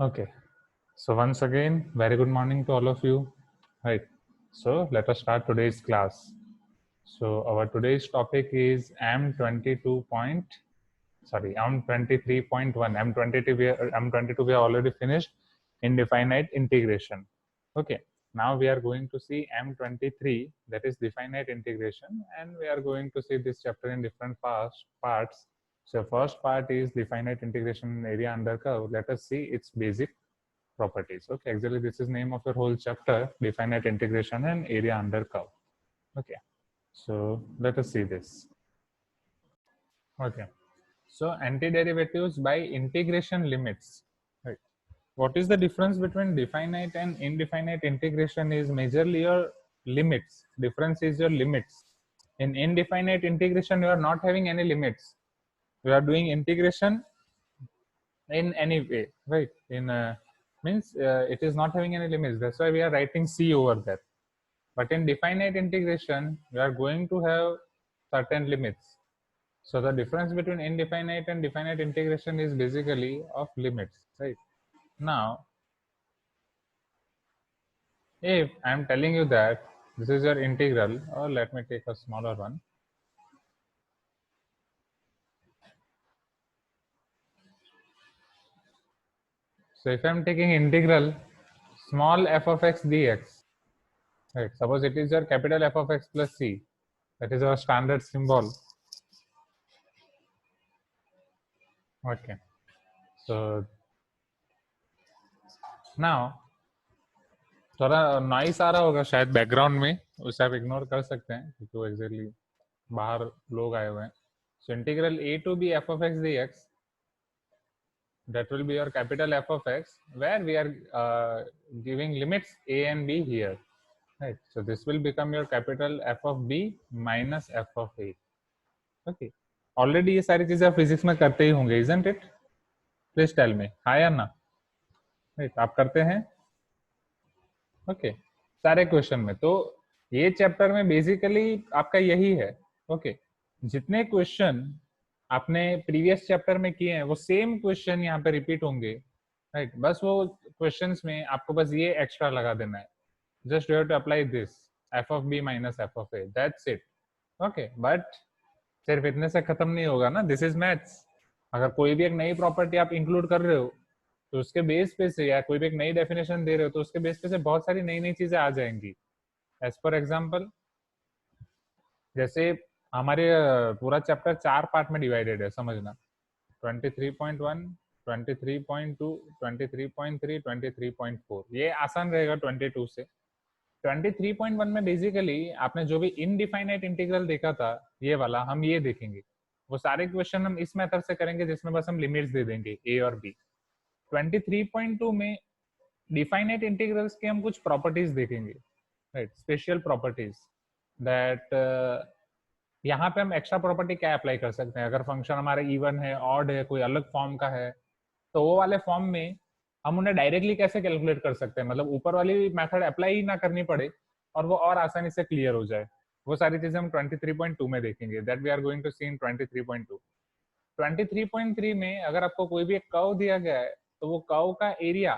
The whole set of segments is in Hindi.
Okay, so once again, very good morning to all of you. Right, so let us start today's class. So our today's topic is M22 point, sorry, M23.1. M22 we have already finished, indefinite integration. Okay, now we are going to see M23, that is definite integration, and we are going to see this chapter in different parts. So first part is definite integration in area under curve. Let us see its basic properties. Okay, actually this is name of your whole chapter, definite integration and area under curve. Okay, so let us see this. Okay, so antiderivatives by integration limits. Right. What is the difference between definite and indefinite integration is majorly your limits. Difference is your limits. In indefinite integration, you are not having any limits. You are doing integration in any way, right? In means it is not having any limits. That's why we are writing C over there. But in definite integration, we are going to have certain limits. So the difference between indefinite and definite integration is basically of limits, right? Now, if I am telling you that this is your integral, or let me take a smaller one. So if I am taking integral small f of x dx, right? Suppose it is your capital F of x plus c. That is our standard symbol. Okay. So now थोड़ा नॉइस आ रहा होगा शायद बैकग्राउंड में, उसे आप इग्नोर कर सकते हैं क्योंकि वो एक्चुअली बाहर लोग आए हुए हैं. So integral a to b f of x dx, that will be your capital F of x, where we are giving limits a and b here, right? So this will become your capital F of b minus f of a. Okay, already ये सारी चीजें आप फिजिक्स में करते ही होंगे, isn't it? Please tell me, हाँ या ना? राइट, आप करते हैं. ओके, सारे क्वेश्चन में. तो ये चैप्टर में बेसिकली आपका यही है. ओके, जितने क्वेश्चन आपने प्रीवियस चैप्टर में किए हैं वो सेम क्वेश्चन यहाँ पे रिपीट होंगे, राइट? बस वो क्वेश्चंस में आपको बस ये एक्स्ट्रा लगा देना है. Just you have to apply this F of B minus F of A, that's it. Okay, but सिर्फ इतने से खत्म नहीं होगा ना, दिस इज मैथ्स. अगर कोई भी एक नई प्रॉपर्टी आप इंक्लूड कर रहे हो तो उसके बेस पे से, या कोई भी एक नई डेफिनेशन दे रहे हो तो उसके बेस पे से बहुत सारी नई नई चीजें आ जाएंगी. एज पर एग्जाम्पल, जैसे हमारे पूरा चैप्टर 4 पार्ट में डिवाइडेड है, समझना. 23.1, 23.2, 23.3, 23.4, ये आसान रहेगा 22 से. 23.1 में बेसिकली आपने जो भी इनडिफाइनाइट इंटीग्रल देखा था, ये वाला हम ये देखेंगे. वो सारे क्वेश्चन हम इस मेथड से करेंगे जिसमें बस हम लिमिट्स दे देंगे ए और बी. 23.2 में डिफाइनाइट इंटीग्रल्स के हम कुछ प्रॉपर्टीज देखेंगे, राइट? स्पेशल प्रॉपर्टीज दैट यहाँ पे हम एक्स्ट्रा प्रॉपर्टी क्या अप्लाई कर सकते हैं. अगर फंक्शन हमारा इवन है, ऑड है, कोई अलग फॉर्म का है, तो वो वाले फॉर्म में हम उन्हें डायरेक्टली कैसे कैलकुलेट कर सकते हैं, मतलब ऊपर वाली मेथड अप्लाई ही ना करनी पड़े और वो और आसानी से क्लियर हो जाए. वो सारी चीजें हम 23.2 में देखेंगे, that we are going to see in 23.2. 23.3 में अगर आपको कोई भी एक कर्व दिया गया है तो वो कर्व का एरिया,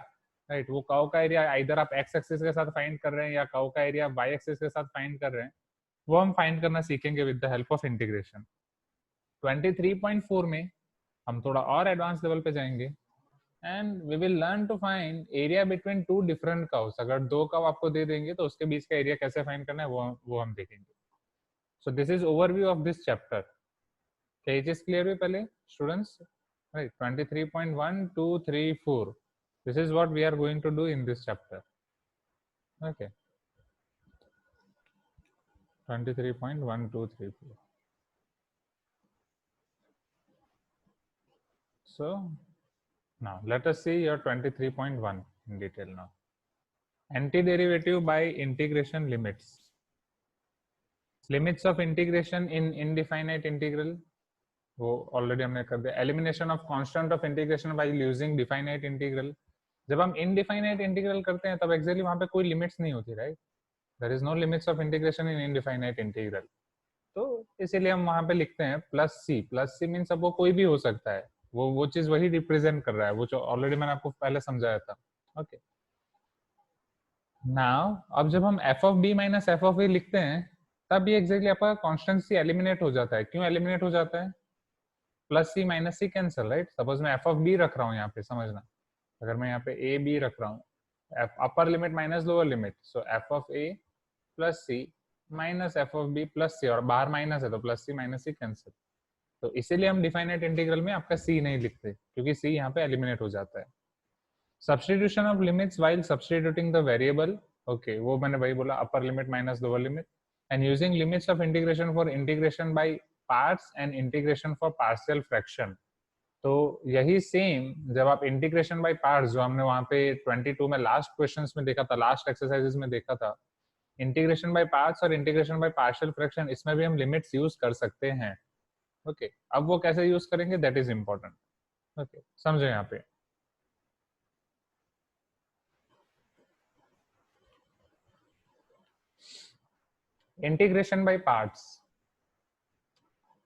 राइट, वो कर्व का एरिया इधर आप एक्स एक्सिस के साथ फाइंड कर रहे हैं या कर्व का एरिया वाई एक्सिस के साथ फाइंड कर रहे हैं, वो हम फाइंड करना सीखेंगे with the help of integration. 23.4 में हम थोड़ा और एडवांस लेवल पे जाएंगे and we will learn to find area between two different curves. अगर दो कर्व आपको दे देंगे तो उसके बीच का एरिया कैसे फाइंड करना है वो हम देखेंगे. सो this is overview of this chapter. क्या ये चीज क्लियर हुई पहले students? Right, 23.1, 2, 3, 4, this is what we are going to do in this chapter. Okay, 23.1, 2, 3, 4. So now let us see your 23.1 in detail now. Antiderivative by integration limits. Limits of integration in indefinite integral, वो ऑलरेडी हमने कर दिया. Elimination of constant of integration by using definite integral. जब हम इनडिफाइनाइट इंटीग्रल करते हैं तब एक्चुअली वहां पे कोई लिमिट्स नहीं होती, right? There is no limits of integration in indefinite integral. तो इसीलिए हम वहां पे लिखते हैं plus C. Plus C means अब वो कोई भी हो सकता है, वो चीज वही रिप्रेजेंट कर रहा है, वो जो ऑलरेडी मैंने आपको पहले समझाया था। ओके, नाउ अब जब हम F of B minus F of A लिखते हैं, तब ये एग्जैक्टली आपका कॉन्स्टेंसी एलिमिनेट हो जाता है। क्यों एलिमिनेट हो जाता है? Plus C minus C cancel, right. Suppose मैं एफ ऑफ बी रख रहा हूँ यहाँ पे, समझना, अगर मैं यहाँ पे ए बी रख रहा हूँ, F upper limit minus lower limit, so F of A plus C minus F of B plus C, और बाहर माइनस है तो plus C minus C cancel. तो इसीलिए हम डिफाइनाइट इंटीग्रल में आपका सी नहीं लिखते, क्योंकि सी यहाँ पे एलिमिनेट हो जाता है। Substitution of limits while substituting the variable, okay, वो मैंने वही बोला, अपर limit minus lower limit, and using limits of integration for integration by parts and integration for partial fraction. तो यही सेम जब आप इंटीग्रेशन बाय पार्ट्स, जो हमने वहां पे 22 में लास्ट क्वेश्चंस में देखा था, लास्ट एक्सरसाइजेस में देखा था, इंटीग्रेशन बाय पार्ट्स और इंटीग्रेशन बाय पार्शियल फ्रैक्शन, इसमें भी हम लिमिट्स यूज कर सकते हैं। ओके, अब वो कैसे यूज करेंगे, दैट इज इंपॉर्टेंट। ओके, समझो यहाँ पे। इंटीग्रेशन बाय पार्ट्स,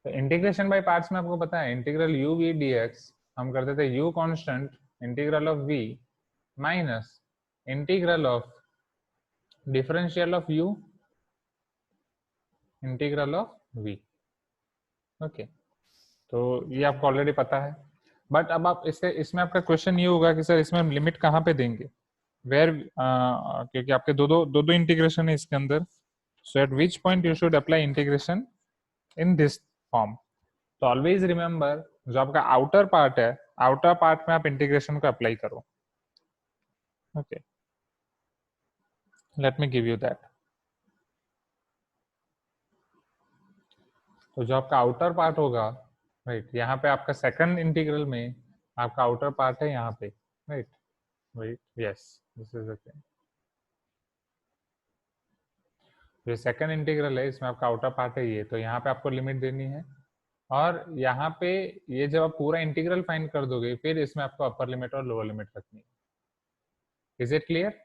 तो इंटीग्रेशन बाय पार्ट्स में आपको पता है integral U V D X हम करते थे U constant integral of V minus integral of differential of U integral of V. Okay, तो ये आपको ऑलरेडी पता है। बट अब आप इसमें आपका क्वेश्चन ये होगा कि सर इसमें हम लिमिट कहाँ पे देंगे, वेयर, क्योंकि आपके दो इंटीग्रेशन है इसके अंदर, so at which point you should apply integration in this form. तो ऑलवेज रिमेंबर, जो आपका आउटर पार्ट है, आउटर पार्ट में आप इंटीग्रेशन को अप्लाई करो। Okay, let me give you that. तो जो आपका आउटर पार्ट होगा, राइट, यहाँ पे आपका सेकंड इंटीग्रल में आपका आउटर पार्ट है यहाँ पे, right, right, yes, this is the thing. जो सेकंड इंटीग्रल है इसमें आपका आउटर पार्ट है ये, तो यहाँ पे आपको लिमिट देनी है, और यहाँ पे ये जब आप पूरा इंटीग्रल फाइंड कर दोगे, फिर इसमें आपको अपर लिमिट और लोअर लिमिट रखनी है। Is it clear?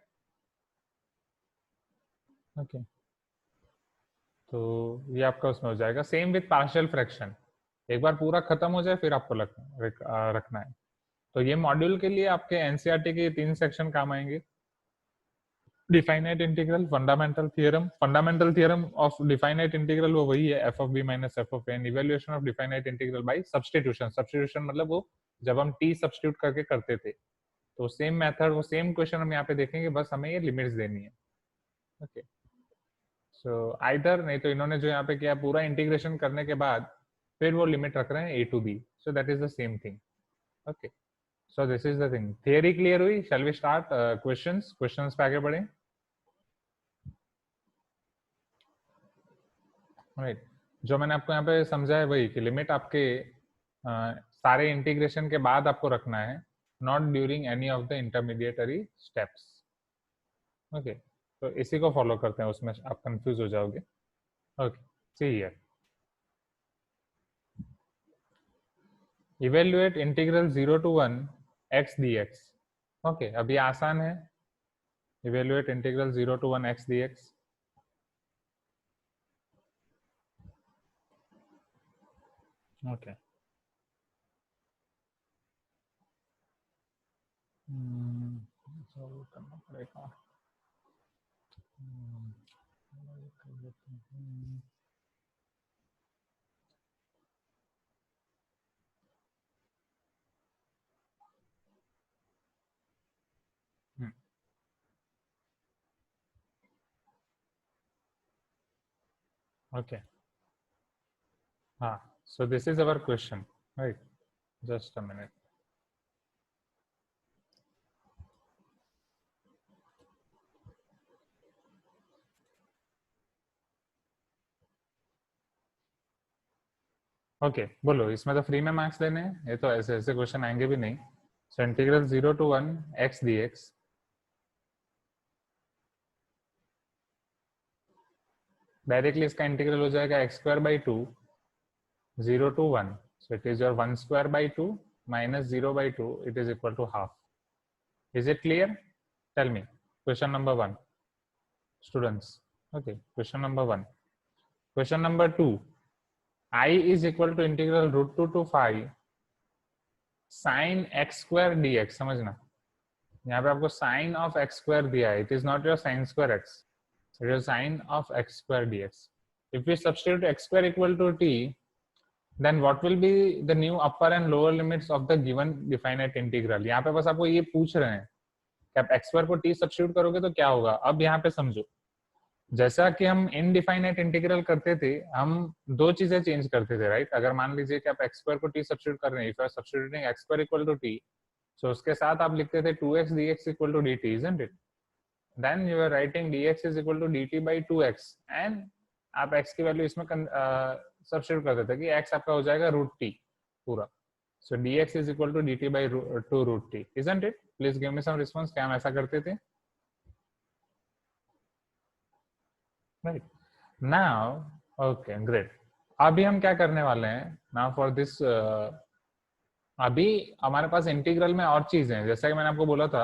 ओके, तो ये आपका उसमें हो जाएगा। सेम विथ पार्शियल फ्रैक्शन, एक बार पूरा खत्म हो जाए फिर आपको रखना है। तो ये मॉड्यूल के लिए आपके एनसीईआरटी के 3 सेक्शन काम आएंगे। Definite integral, fundamental theorem of definite integral, वो वही है F of B minus F of N, evaluation of definite integral by substitution. Substitution मतलब वो जब हम टी सब्स्टिट्यूट करके करते थे, तो सेम मेथड, वो सेम क्वेश्चन हम यहाँ पे देखेंगे, बस हमें ये लिमिट्स देनी है। ओके, सो आइदर, नहीं तो इन्होंने जो यहाँ पे किया पूरा इंटीग्रेशन करने के बाद फिर वो लिमिट रख रहे हैं A to B, so that is the same thing. Okay, so this is the thing. Theory clear हुई? शैल वी स्टार्ट क्वेश्चंस पे आगे बढ़े? राइट, जो मैंने आपको यहाँ पे समझाया वही कि लिमिट आपके सारे इंटीग्रेशन के बाद आपको रखना है, not during any of the intermediary steps. Okay, तो इसी को फॉलो करते हैं, उसमें आप कंफ्यूज हो जाओगे। Okay, see here, evaluate integral 0 to 1 x dx। Okay, अब ये आसान है, evaluate integral 0 to 1 x dx। Okay, solve करना पड़ेगा। ओके, हाँ, so this is our question, right? Just a minute. Okay, बोलो, इसमें तो फ्री में मार्क्स लेने हैं, ये तो ऐसे ऐसे क्वेश्चन आएंगे भी नहीं। सो integral 0 to 1 x dx, directly इसका इंटीग्रल हो जाएगा x square by 2 0 to 1, so it is your 1 square by 2 minus 0 by 2, it is equal to half. Is it clear? Tell me. Question number 1, students. Okay, question number 1. Question number 2, I is equal to integral root 2 to 5 sine x square D x, समझना यहाँ पे आपको साइन ऑफ एक्स स्क्वायर दिया है, it is not your sine square X, it is sine of X square D X. If we substitute X square equal to T, then what will be the new upper and lower limits of the given definite integral. यहाँ पे बस आपको ये पूछ रहे हैं कि आप x स्क्वायर को t सब्स्टिट्यूट करोगे तो क्या होगा. अब यहाँ पे समझो, जैसा कि हम इनडिफाइनाइट इंटीग्रल करते थे, हम दो चीजें चेंज करते थे, राइट. अगर मान लीजिए कि आप x स्क्वायर को t सब्स्टिट्यूट कर रहे हैं, if you are substituting x square equal to t, so उसके साथ आप लिखते थे 2x dx equal to dt, isn't it? Then you are writing dx is equal to dt by 2x, and आप x की वैल्यू इसमें सब्स्टिट्यूट कर देते कि x आपका हो जाएगा रूट t पूरा. सो dx is equal to dt by 2 root t, isn't it? Please give me some response. क्या हम ऐसा करते थे? Right. Now, okay, great. अभी हम क्या करने वाले हैं? Now for this, अभी हमारे पास इंटीग्रल में और चीजें हैं. जैसा कि मैंने आपको बोला था,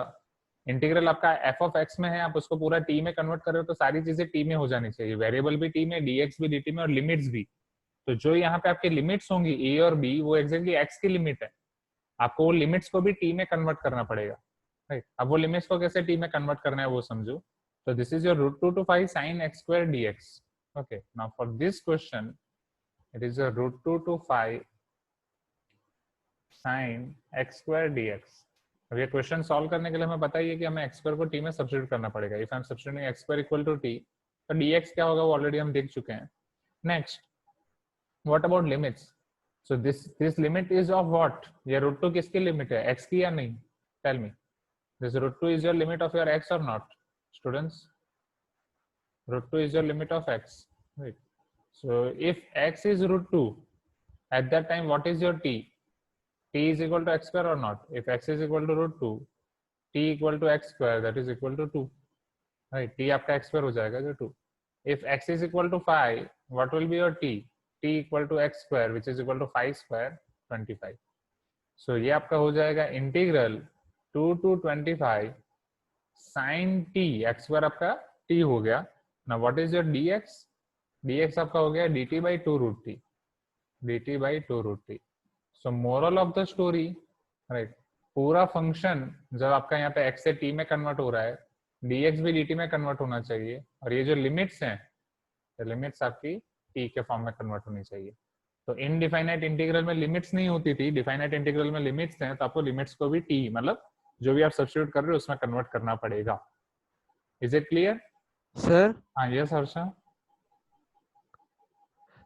इंटीग्रल आपका एफ ऑफ एक्स में है, आप उसको पूरा टी में कन्वर्ट कर रहे हो तो सारी चीजें टी में हो जानी चाहिए. वेरिएबल भी टी में, डीएक्स भी dt में, और लिमिट्स भी. तो जो यहाँ पे आपकी लिमिट्स होंगी ए और बी, वो एक्जेक्टली एक्स की लिमिट है. आपको वो लिमिट्स को भी टी में कन्वर्ट करना पड़ेगा, राइट. अब वो लिमिट्स को कैसे टी में कन्वर्ट करना है वो समझो. तो this is your root 2 to 5 sin x square dx. Okay, now for this question, it is your root 2 to 5 sin x square dx. अब ये क्वेश्चन सॉल्व करने के लिए हमें पता ही है कि हमें x स्क्वायर को t में सब्स्टिट्यूट करना पड़ेगा. If I am substituting x square equal to t, तो dx क्या होगा वो ऑलरेडी हम देख चुके हैं. Next, what about limits? So this limit is of what? ये रूट 2 किसकी लिमिट है, x की या नहीं? Tell me. This root 2 is your limit of your x और not? Students, root 2 is your limit of x, right? So if x is root 2, at that time what is your t? T is equal to x square or not? If x is equal to root 2, t equal to x square, that is equal to 2, right? T आपका x square हो जाएगा जो 2. If x is equal to 5, what will be your t? T equal to x square, which is equal to 5 square, 25. So ये आपका हो जाएगा integral 2 to 25 sin t, x square आपका t हो गया. ना what is your dx? dx आपका हो गया dt by 2 root t, dt by 2 root t. So moral of the story, right, पूरा फंक्शन जब आपका यहाँ पे x से t में कन्वर्ट हो रहा है, dx भी dt में कन्वर्ट होना चाहिए, और ये जो लिमिट्स हैं, लिमिट्स आपकी t के फॉर्म में कन्वर्ट होनी चाहिए. तो इनडिफाइनाइट इंटीग्रल में लिमिट्स नहीं होती थी, डिफाइनाइट इंटीग्रल में लिमिट्स हैं, तो आपको लिमिट्स को भी t, मतलब जो भी आप सब्स्टिट्यूट कर रहे हो उसमें कन्वर्ट करना पड़ेगा. Is it clear sir? हाँ, यस हर्षा.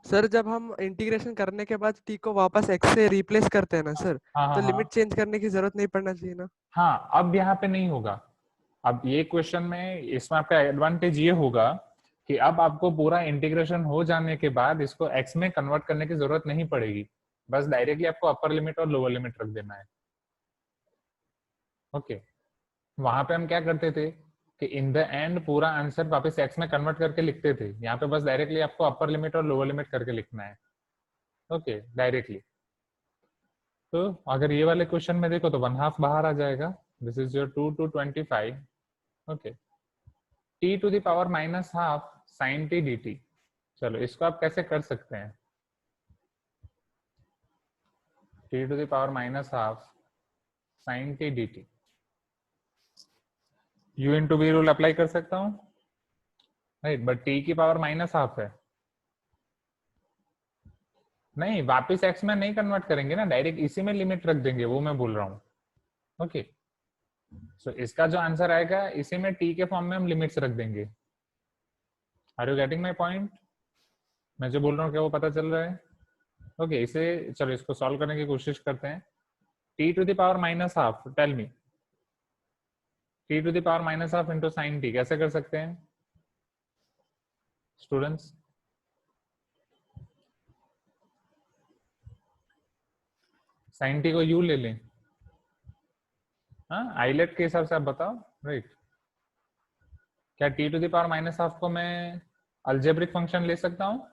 सर जब हम इंटीग्रेशन करने के बाद t को वापस x से रिप्लेस करते हैं ना सर, हाँ, तो हाँ, लिमिट चेंज करने की जरूरत नहीं पड़ना चाहिए ना? हाँ, अब यहाँ पे नहीं होगा. अब ये क्वेश्चन में इसमें आपका एडवांटेज ये होगा कि अब आपको पूरा इंटीग्रेशन हो जाने के बाद इसको x में कन्वर्ट करने की जरूरत नहीं पड़ेगी. बस डायरेक्टली आपको अपर लिमिट और लोअर लिमिट रख देना है. ओके, वहां पे हम क्या करते थे कि इन द एंड पूरा आंसर वापस x में कन्वर्ट करके लिखते थे. यहाँ पे बस डायरेक्टली आपको अपर लिमिट और लोअर लिमिट करके लिखना है. Okay, directly. तो अगर ये वाले क्वेश्चन में देखो तो 1/2 बाहर आ जाएगा. This is your 2 to 25. Okay, t to the power minus half sin t dt. चलो इसको आप कैसे कर सकते हैं? t to the power minus half sin t dt. u into v rule apply कर सकता हूँ, राइट, बट t की पावर माइनस हाफ है. नहीं, वापस x में नहीं कन्वर्ट करेंगे ना, डायरेक्ट इसी में लिमिट रख देंगे, वो मैं बोल रहा हूँ. ओके, सो इसका जो आंसर आएगा इसी में t के फॉर्म में हम लिमिट्स रख देंगे. Are you getting my point? मैं जो बोल रहा हूँ क्या वो पता चल रहा है? ओके, इसे चलो इसको सॉल्व करने की कोशिश करते हैं. t to the power minus half, tell me, t to the power minus half into sine t कैसे कर सकते हैं स्टूडेंट्स? साइन t को u ले लें, हाँ, आइलेट के हिसाब से आप बताओ, राइट. क्या t to the power minus half को मैं अलजेब्रिक फंक्शन ले सकता हूँ,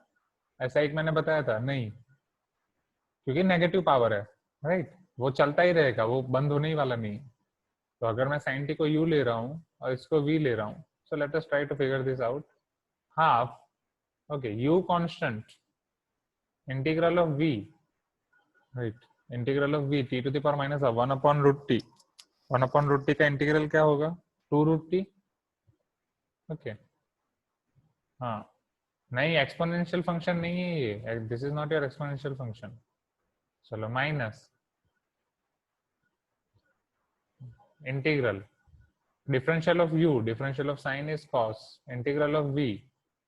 ऐसा एक मैंने बताया था? नहीं, क्योंकि नेगेटिव पावर है, राइट. वो चलता ही रहेगा, वो बंद होने ही वाला नहीं. तो अगर मैं साइन t को u ले रहा हूँ और इसको v ले रहा हूँ, so let us try to figure this out. Half, okay, u constant, integral of v, right, integral of v t to the power minus 1/√t, 1/√t का इंटीग्रल क्या होगा? 2√t। ओके, हाँ, नहीं एक्सपोनेंशियल फंक्शन नहीं है ये, this is not your exponential function. चलो minus integral differential of u, differential of sine is cos, integral of v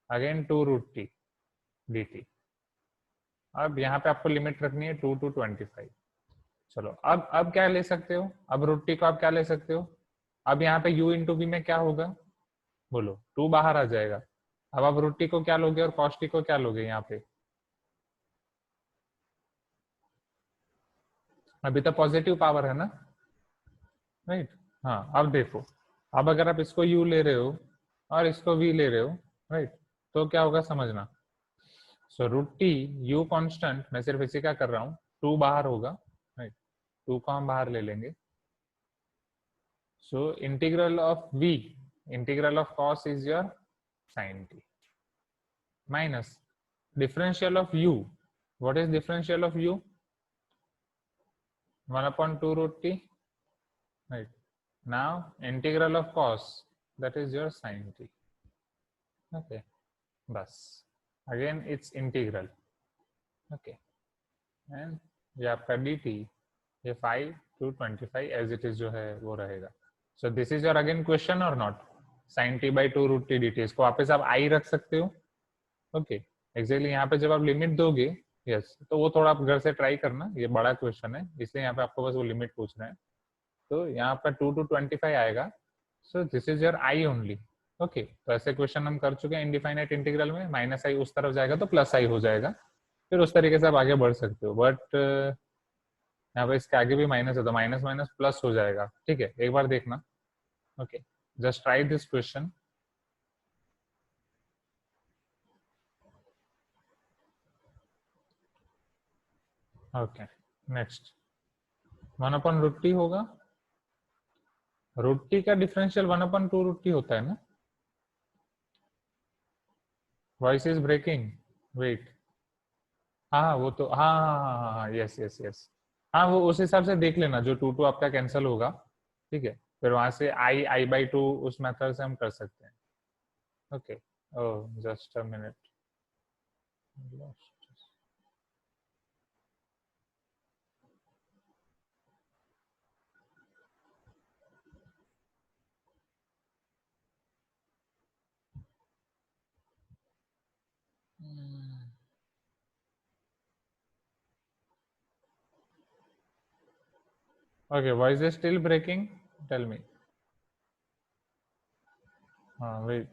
again 2√t dt। अब यहाँ पे आपको लिमिट रखनी है 2 to 25। चलो अब क्या ले सकते हो? अब रूट टी को आप क्या ले सकते हो? अब यहाँ पे u इंटू वी में क्या होगा? बोलो, 2 बाहर आ जाएगा। अब आप रूट टी को क्या लोगे और कॉस टी को क्या लोगे? यहाँ पे अभी तो पॉजिटिव पावर है ना, राइट? हाँ, अब देखो, अब अगर आप इसको u ले रहे हो और इसको v ले रहे हो, राइट, तो क्या होगा समझना। So root T U constant, मैं सिर्फ इसी का कर रहा हूँ, 2 बाहर होगा, राइट, 2 को हम बाहर ले लेंगे। So integral of v, integral of cos is your sin t minus differential of u। What is differential of u? 1/2√t, right? Now integral of cos, that is your sin t। okay, बस again it's integral। okay, and ये आपका dt, ये 5 to 25 as it is जो है वो रहेगा। so this is your again question or not? sin t by 2√t dt, इसको वापस आप i रख सकते हो। ओके, एक्जेक्टली यहाँ पे जब आप लिमिट दोगे, यस, तो वो थोड़ा आप घर से ट्राई करना, ये बड़ा क्वेश्चन है इसलिए यहाँ पे आपको बस वो लिमिट पूछ रहे हैं। तो यहाँ पर 2 to 25 आएगा। सो this is your I only. Okay, तो ऐसे क्वेश्चन हम कर चुके हैं इनडिफाइनाइट इंटीग्रल में, माइनस आई उस तरफ जाएगा तो प्लस आई हो जाएगा, फिर उस तरीके से आप आगे बढ़ सकते हो। बट यहाँ पे इसके आगे भी माइनस है तो माइनस माइनस प्लस हो जाएगा। ठीक है, एक बार देखना। Okay, just try this question. Okay, next 1/√t होगा। √t का डिफरेंशियल 1/2√t होता है ना? Voice is breaking, wait. हाँ वो तो, हाँ हाँ हाँ हाँ हाँ, यस यस यस, हाँ वो उस हिसाब से देख लेना, जो 2 आपका कैंसिल होगा। ठीक है, फिर वहां से i/2 उस मेथड से हम कर सकते हैं। Okay, oh just a minute. Okay, voice is still breaking, tell me. हाँ वेट,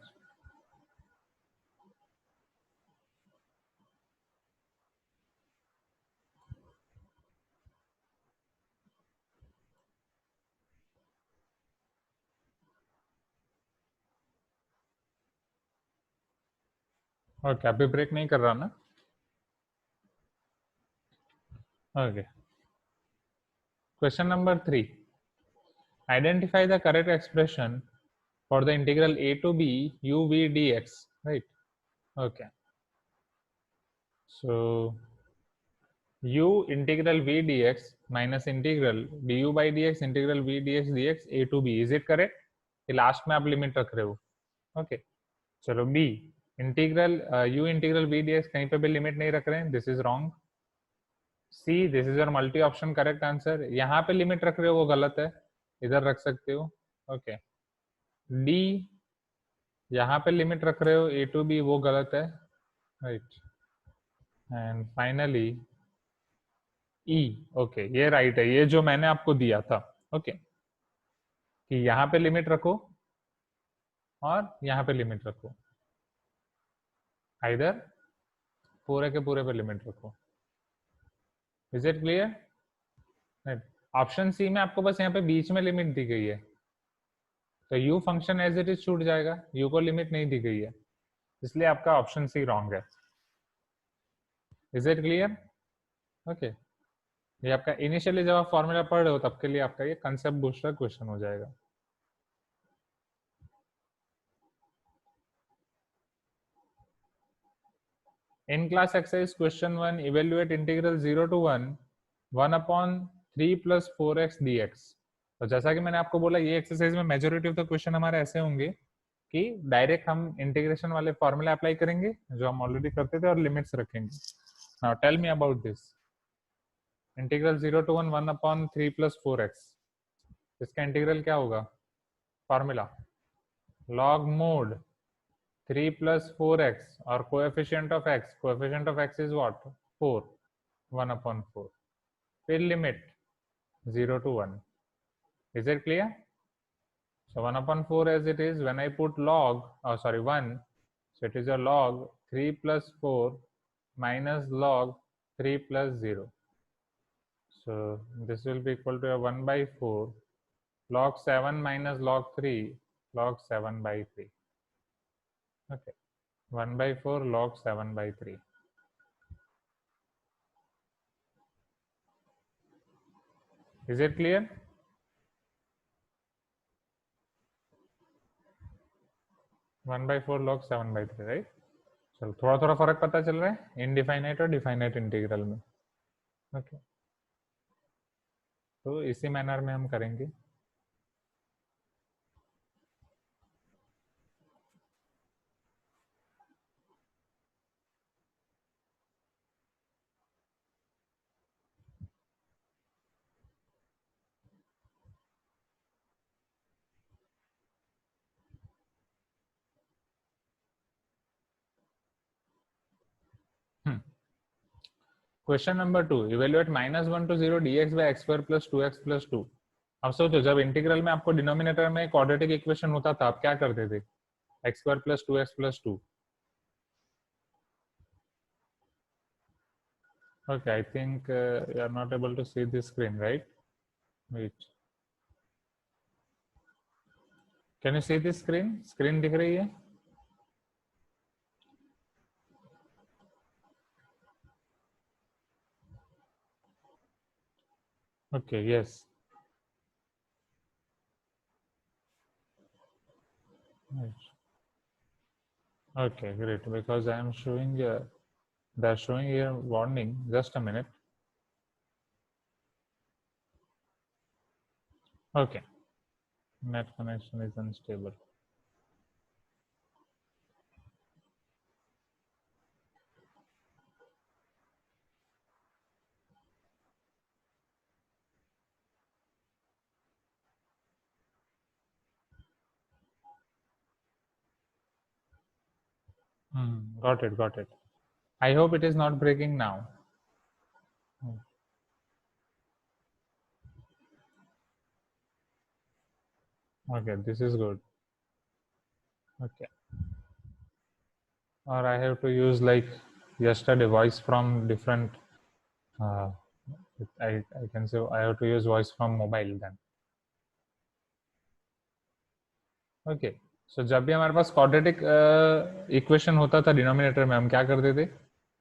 ओके अभी ब्रेक नहीं कर रहा ना? Okay, question number 3, identify the correct expression for the integral a to b u v dx, right? Okay, so u integral v dx minus integral du by dx integral v dx dx a to b, is it correct? ये लास्ट में आप लिमिट रख रहे हो। ओके, चलो b integral u integral v dx, कहीं पे भी लिमिट नहीं रख रहे हैं, this is wrong. c this is your multi option correct answer, यहाँ पे लिमिट रख रहे हो वो गलत है, इधर रख सकते हो। ओके, d यहाँ पे लिमिट रख रहे हो a to b, वो गलत है, right. And finally E, okay ये राइट है, ये जो मैंने आपको दिया था। ओके, कि यहाँ पे लिमिट रखो और यहाँ पे लिमिट रखो, इधर पूरे के पूरे पे लिमिट रखो। Is it clear? Option C में आपको बस यहाँ पे बीच में लिमिट दी गई है, तो U function as it is छूट जाएगा, यू को लिमिट नहीं दी गई है, इसलिए आपका ऑप्शन सी रॉन्ग है। Is it clear? ओके, ये आपका इनिशियली जब आप फॉर्मूला पढ़ रहे हो तब के लिए आपका ये कंसेप्ट बूस्टर क्वेश्चन हो जाएगा। In class exercise question 1, evaluate integral 0 to 1 1/3 + 4x dx। तो जैसा कि मैंने आपको बोला, ये एक्सरसाइज में मेजोरिटी ऑफ द क्वेश्चन हमारे ऐसे होंगे कि डायरेक्ट हम इंटीग्रेशन वाले फॉर्मूला अप्लाई करेंगे जो हम ऑलरेडी करते थे और लिमिट्स रखेंगे। Now tell me about this. Integral 0 to 1/3 + 4x, इसका इंटीग्रल क्या होगा? फॉर्मूला log mod 3 + 4x और coefficient of x is what? 4, 1/4, फिर limit 0 to 1। Is it clear? So 1/4 as it is, when I put log, 1, so it is a log 3 + 4 minus log 3 + 0. So this will be equal to a 1/4 log 7 minus log 3, log 7/3. Okay, 1/4 log 7/3. Is it clear? One by four log 7/3, right? चलो, थोड़ा थोड़ा फर्क पता चल रहा है इनडिफाइनाइट और डिफाइनाइट इंटीग्रल में। ओके, तो इसी मैनर में हम करेंगे। Question number 2, evaluate -1 to 0 dx by x² + 2x + 2। अब सोचो, जब इंटीग्रल में आपको डिनोमिनेटर में क्वाड्रेटिक इक्वेशन होता था, आप क्या करते थे? x² + 2x + 2। Okay, I think you are not able to see the screen, right? Wait. Can you see the screen? Screen दिख रही है? Okay, yes. Right. Okay, great. Because I am showing, they're showing here warning. Just a minute. Okay. Net connection is unstable. Got it, got it. I hope it is not breaking now. Okay, this is good. Okay. Or I have to use like yesterday voice from different, I can say I have to use voice from mobile then. Okay. So जब भी हमारे पास क्वाड्रेटिक इक्वेशन होता था डिनोमिनेटर में, हम क्या करते थे?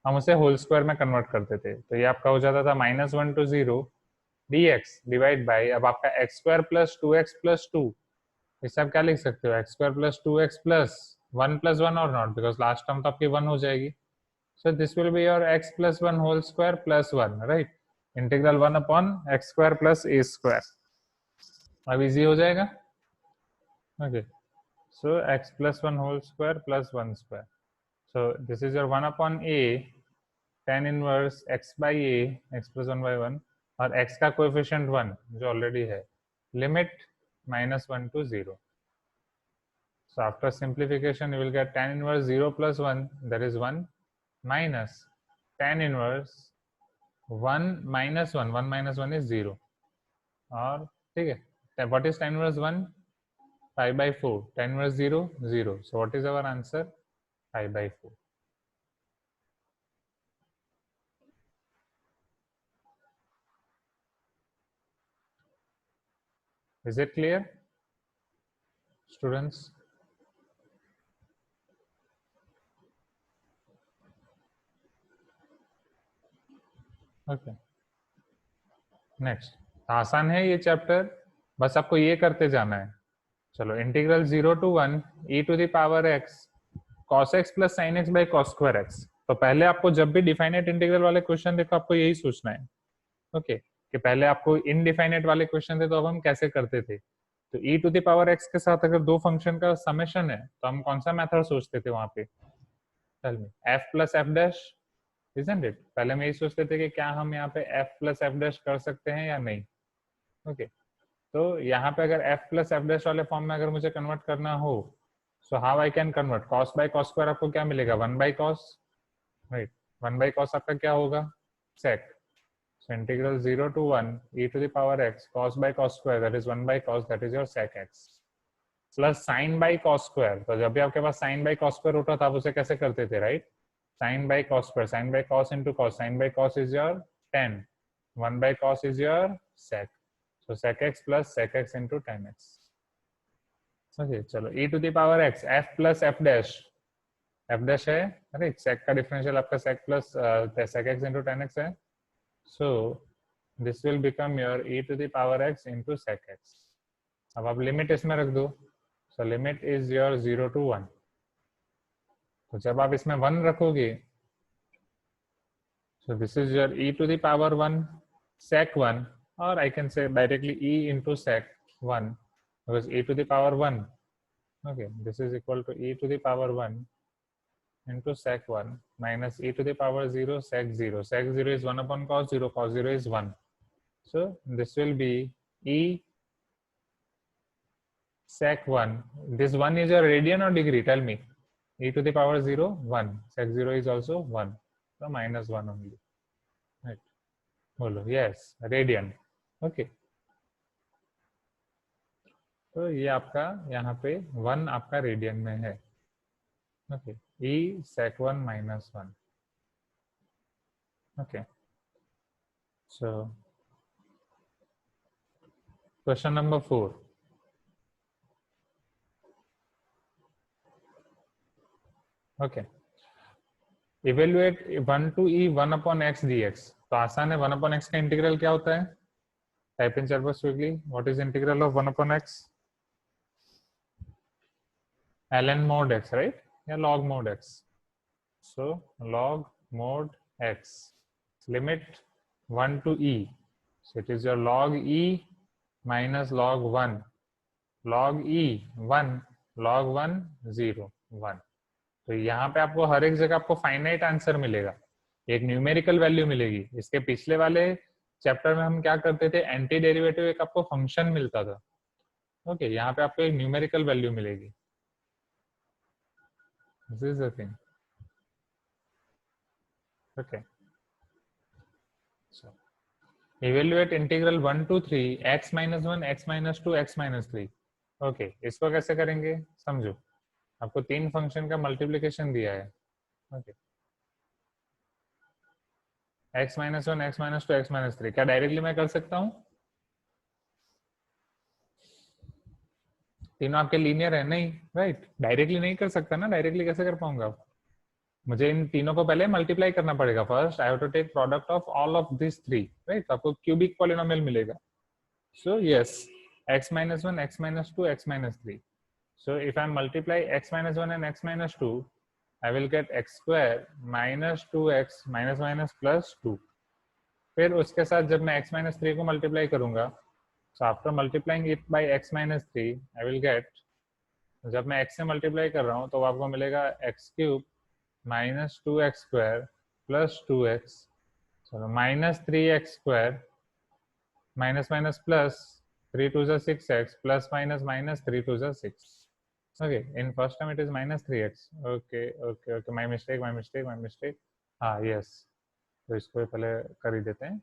हम उसे होल स्क्वायर में कन्वर्ट करते थे। तो ये आपका हो जाता था -1 to 0 dx डिवाइड बाय, अब आपका x² + 2x + 2, इसे आप क्या लिख सकते हो? x² + 2x + 1 + 1 और नॉट, बिकॉज लास्ट टर्म तो आपकी 1 हो जाएगी। So this will be your x + 1 whole square + 1, right? Integral 1/x² + a²। अब इजी हो जाएगा। Okay. So x + 1 whole square + 1 square. So this is your 1/a tan inverse x by a, x + 1/1, और x का कोएफिशिएंट 1 जो ऑलरेडी है, limit -1 to 0. So after simplification you will get tan inverse 0 + 1, that is 1, minus tan inverse 1 minus 1, 1 minus 1 is 0, और ठीक है, what is tan inverse 1? pi by 4, tan inverse 0, 0. So what is our answer? Pi by 4. Is it clear, students? Okay. Next, आसान है ये चैप्टर, बस आपको ये करते जाना है। चलो, integral 0 to 1 e⁻x cos x + sin x/cos²x। तो पहले आपको जब भी डिफाइनाइट इंटीग्रल वाले क्वेश्चन देखो, आपको यही सोचना है। ओके कि पहले आपको इनडिफाइनेट वाले क्वेश्चन थे तो अब हम कैसे करते थे। तो e to the power x के साथ अगर दो फंक्शन का समेशन है तो हम कौन सा मेथड सोचते थे वहां पे, tell me, f plus F dash, isn't it? पहले हम यही सोचते थे कि क्या हम यहाँ पे f प्लस एफ डैश कर सकते हैं या नहीं। ओके तो यहाँ पे अगर f प्लस एफ डैश वाले फॉर्म में अगर मुझे कन्वर्ट करना हो, so how I can convert, cos by cos square आपको क्या मिलेगा, 1 by cos, right, 1 by cos आपका क्या होगा, सेक। So integral 0 to 1 e to the power x cos by cos square, that is 1 by cos, that is your sec x, plus sin by cos square। तो जब भी आपके पास sin by cos square होता था आप उसे कैसे करते थे, right, sin by cos square, sin by cos into cos, sin by cos is your tan, 1 by cos is your sec, so sec x plus sec x into tan x। Okay चलो e to the power x f plus f dash, f dash है, अरे sec का डिफरेंशियल आपका sec plus sec x into tan x है, so this will become your e to the power x into sec x। अब आप लिमिट इसमें रख दो, so limit is your 0 to 1। तो जब आप इसमें 1 रखोगे, so this is your e to the power 1 sec 1, or I can say directly e into sec 1 because e to the power 1, okay, this is equal to e to the power 1 into sec 1 minus e to the power 0 sec 0, sec 0 is 1 upon cos 0, cos 0 is 1, so this will be e sec 1, this 1 is your radian or degree, tell me, e to the power 0 1, sec 0 is also 1, so minus 1 only, right, बोलो yes radian, okay। तो ये आपका यहाँ पे 1 आपका रेडियन में है, okay, e sec 1 minus 1, okay। So question number 4, okay, evaluate 1 to e 1 upon x dx। तो आसान है, 1 upon x का इंटीग्रल क्या होता है, type in chat box quickly, what is integral of 1 upon x, ln mod x, right, या log mod x, so log mod x, limit 1 to e, so it is your log e minus log 1, log e 1, log 1 0 1। तो यहाँ पे आपको हर एक जगह आपको फाइनाइट आंसर मिलेगा, एक न्यूमेरिकल वैल्यू मिलेगी। इसके पिछले वाले चैप्टर में हम क्या करते थे, एंटी डेरिवेटिव एक आपको फंक्शन मिलता था, ओके, यहाँ पे आपको एक न्यूमेरिकल वैल्यू मिलेगी, this is the thing, okay. So evaluate integral 1 to 3 x minus 1 x minus 2 x minus 3, okay, इसको कैसे करेंगे समझो, आपको 3 फंक्शन का मल्टीप्लिकेशन दिया है, okay, x minus 1 x minus 2 x minus 3, क्या डायरेक्टली मैं कर सकता हूँ, तीनों आपके लीनियर है, नहीं, राइट, डायरेक्टली नहीं कर सकता ना, डायरेक्टली कैसे कर पाऊंगा, मुझे इन तीनों को पहले मल्टीप्लाई करना पड़ेगा, first I have to take product of all of this 3, right, आपको क्यूबिक पॉलिनोमियल मिलेगा, so yes x minus 1 x minus 2 x minus 3, so if I multiply x minus 1 and x minus 2 I will get x square minus 2x minus minus plus 2, फिर उसके साथ जब मैं x minus 3 को मल्टीप्लाई करूंगा, so after multiplying it by x minus 3 I will get, जब मैं x से मल्टीप्लाई कर रहा हूँ तो आपको मिलेगा x cube minus 2x square plus 2x, so minus 3x square minus minus plus 3 to the 6x plus minus minus 3 to the 6, okay, in first term it is minus 3x, okay, my mistake, हाँ yes, तो इसको पहले कर ही देते हैं,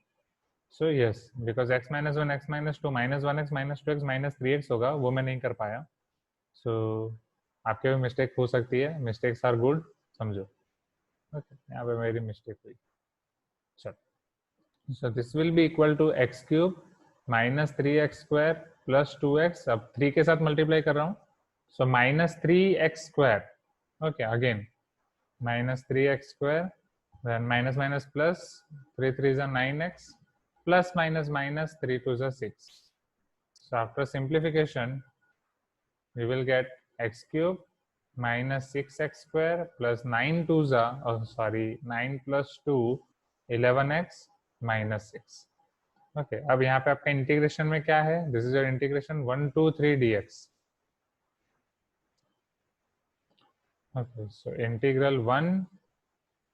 so yes because x minus 1 x minus 2 minus 1x minus 2x minus 3x होगा, वो मैं नहीं कर पाया, so आपके भी मिस्टेक हो सकती है, मिस्टेक्स आर गुड, समझो, ओके, यहाँ पे मेरी मिस्टेक हुई, चलो, so this will be equal to x cube minus 3x square plus 2x, अब 3 के साथ मल्टीप्लाई कर रहा हूँ, so minus 3x square, okay, again minus 3x square, then minus minus plus 3 3 is a 9x plus minus minus 3 to the 6, so after simplification we will get x cube minus 6x square plus 9 to the 9 plus 2 11x minus 6, okay अब यहाँ पे आपका इंटीग्रेशन में क्या है, this is your integration 1 to 3 dx. Okay, so integral 1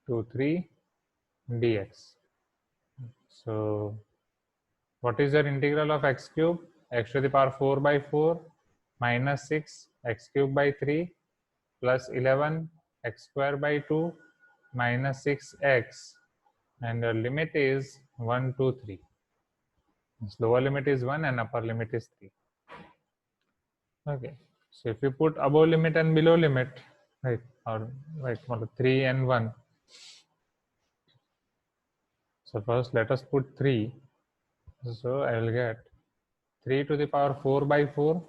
to 3 dx. So what is your integral of x cube? X to the power 4 by 4 minus 6 x cube by 3 plus 11 x square by 2 minus 6x, and your limit is 1 to 3. Its lower limit is 1 and upper limit is 3. Okay, so if you put above limit and below limit, right, or right, 3 and 1. So first let us put 3. So I will get 3 to the power 4 by 4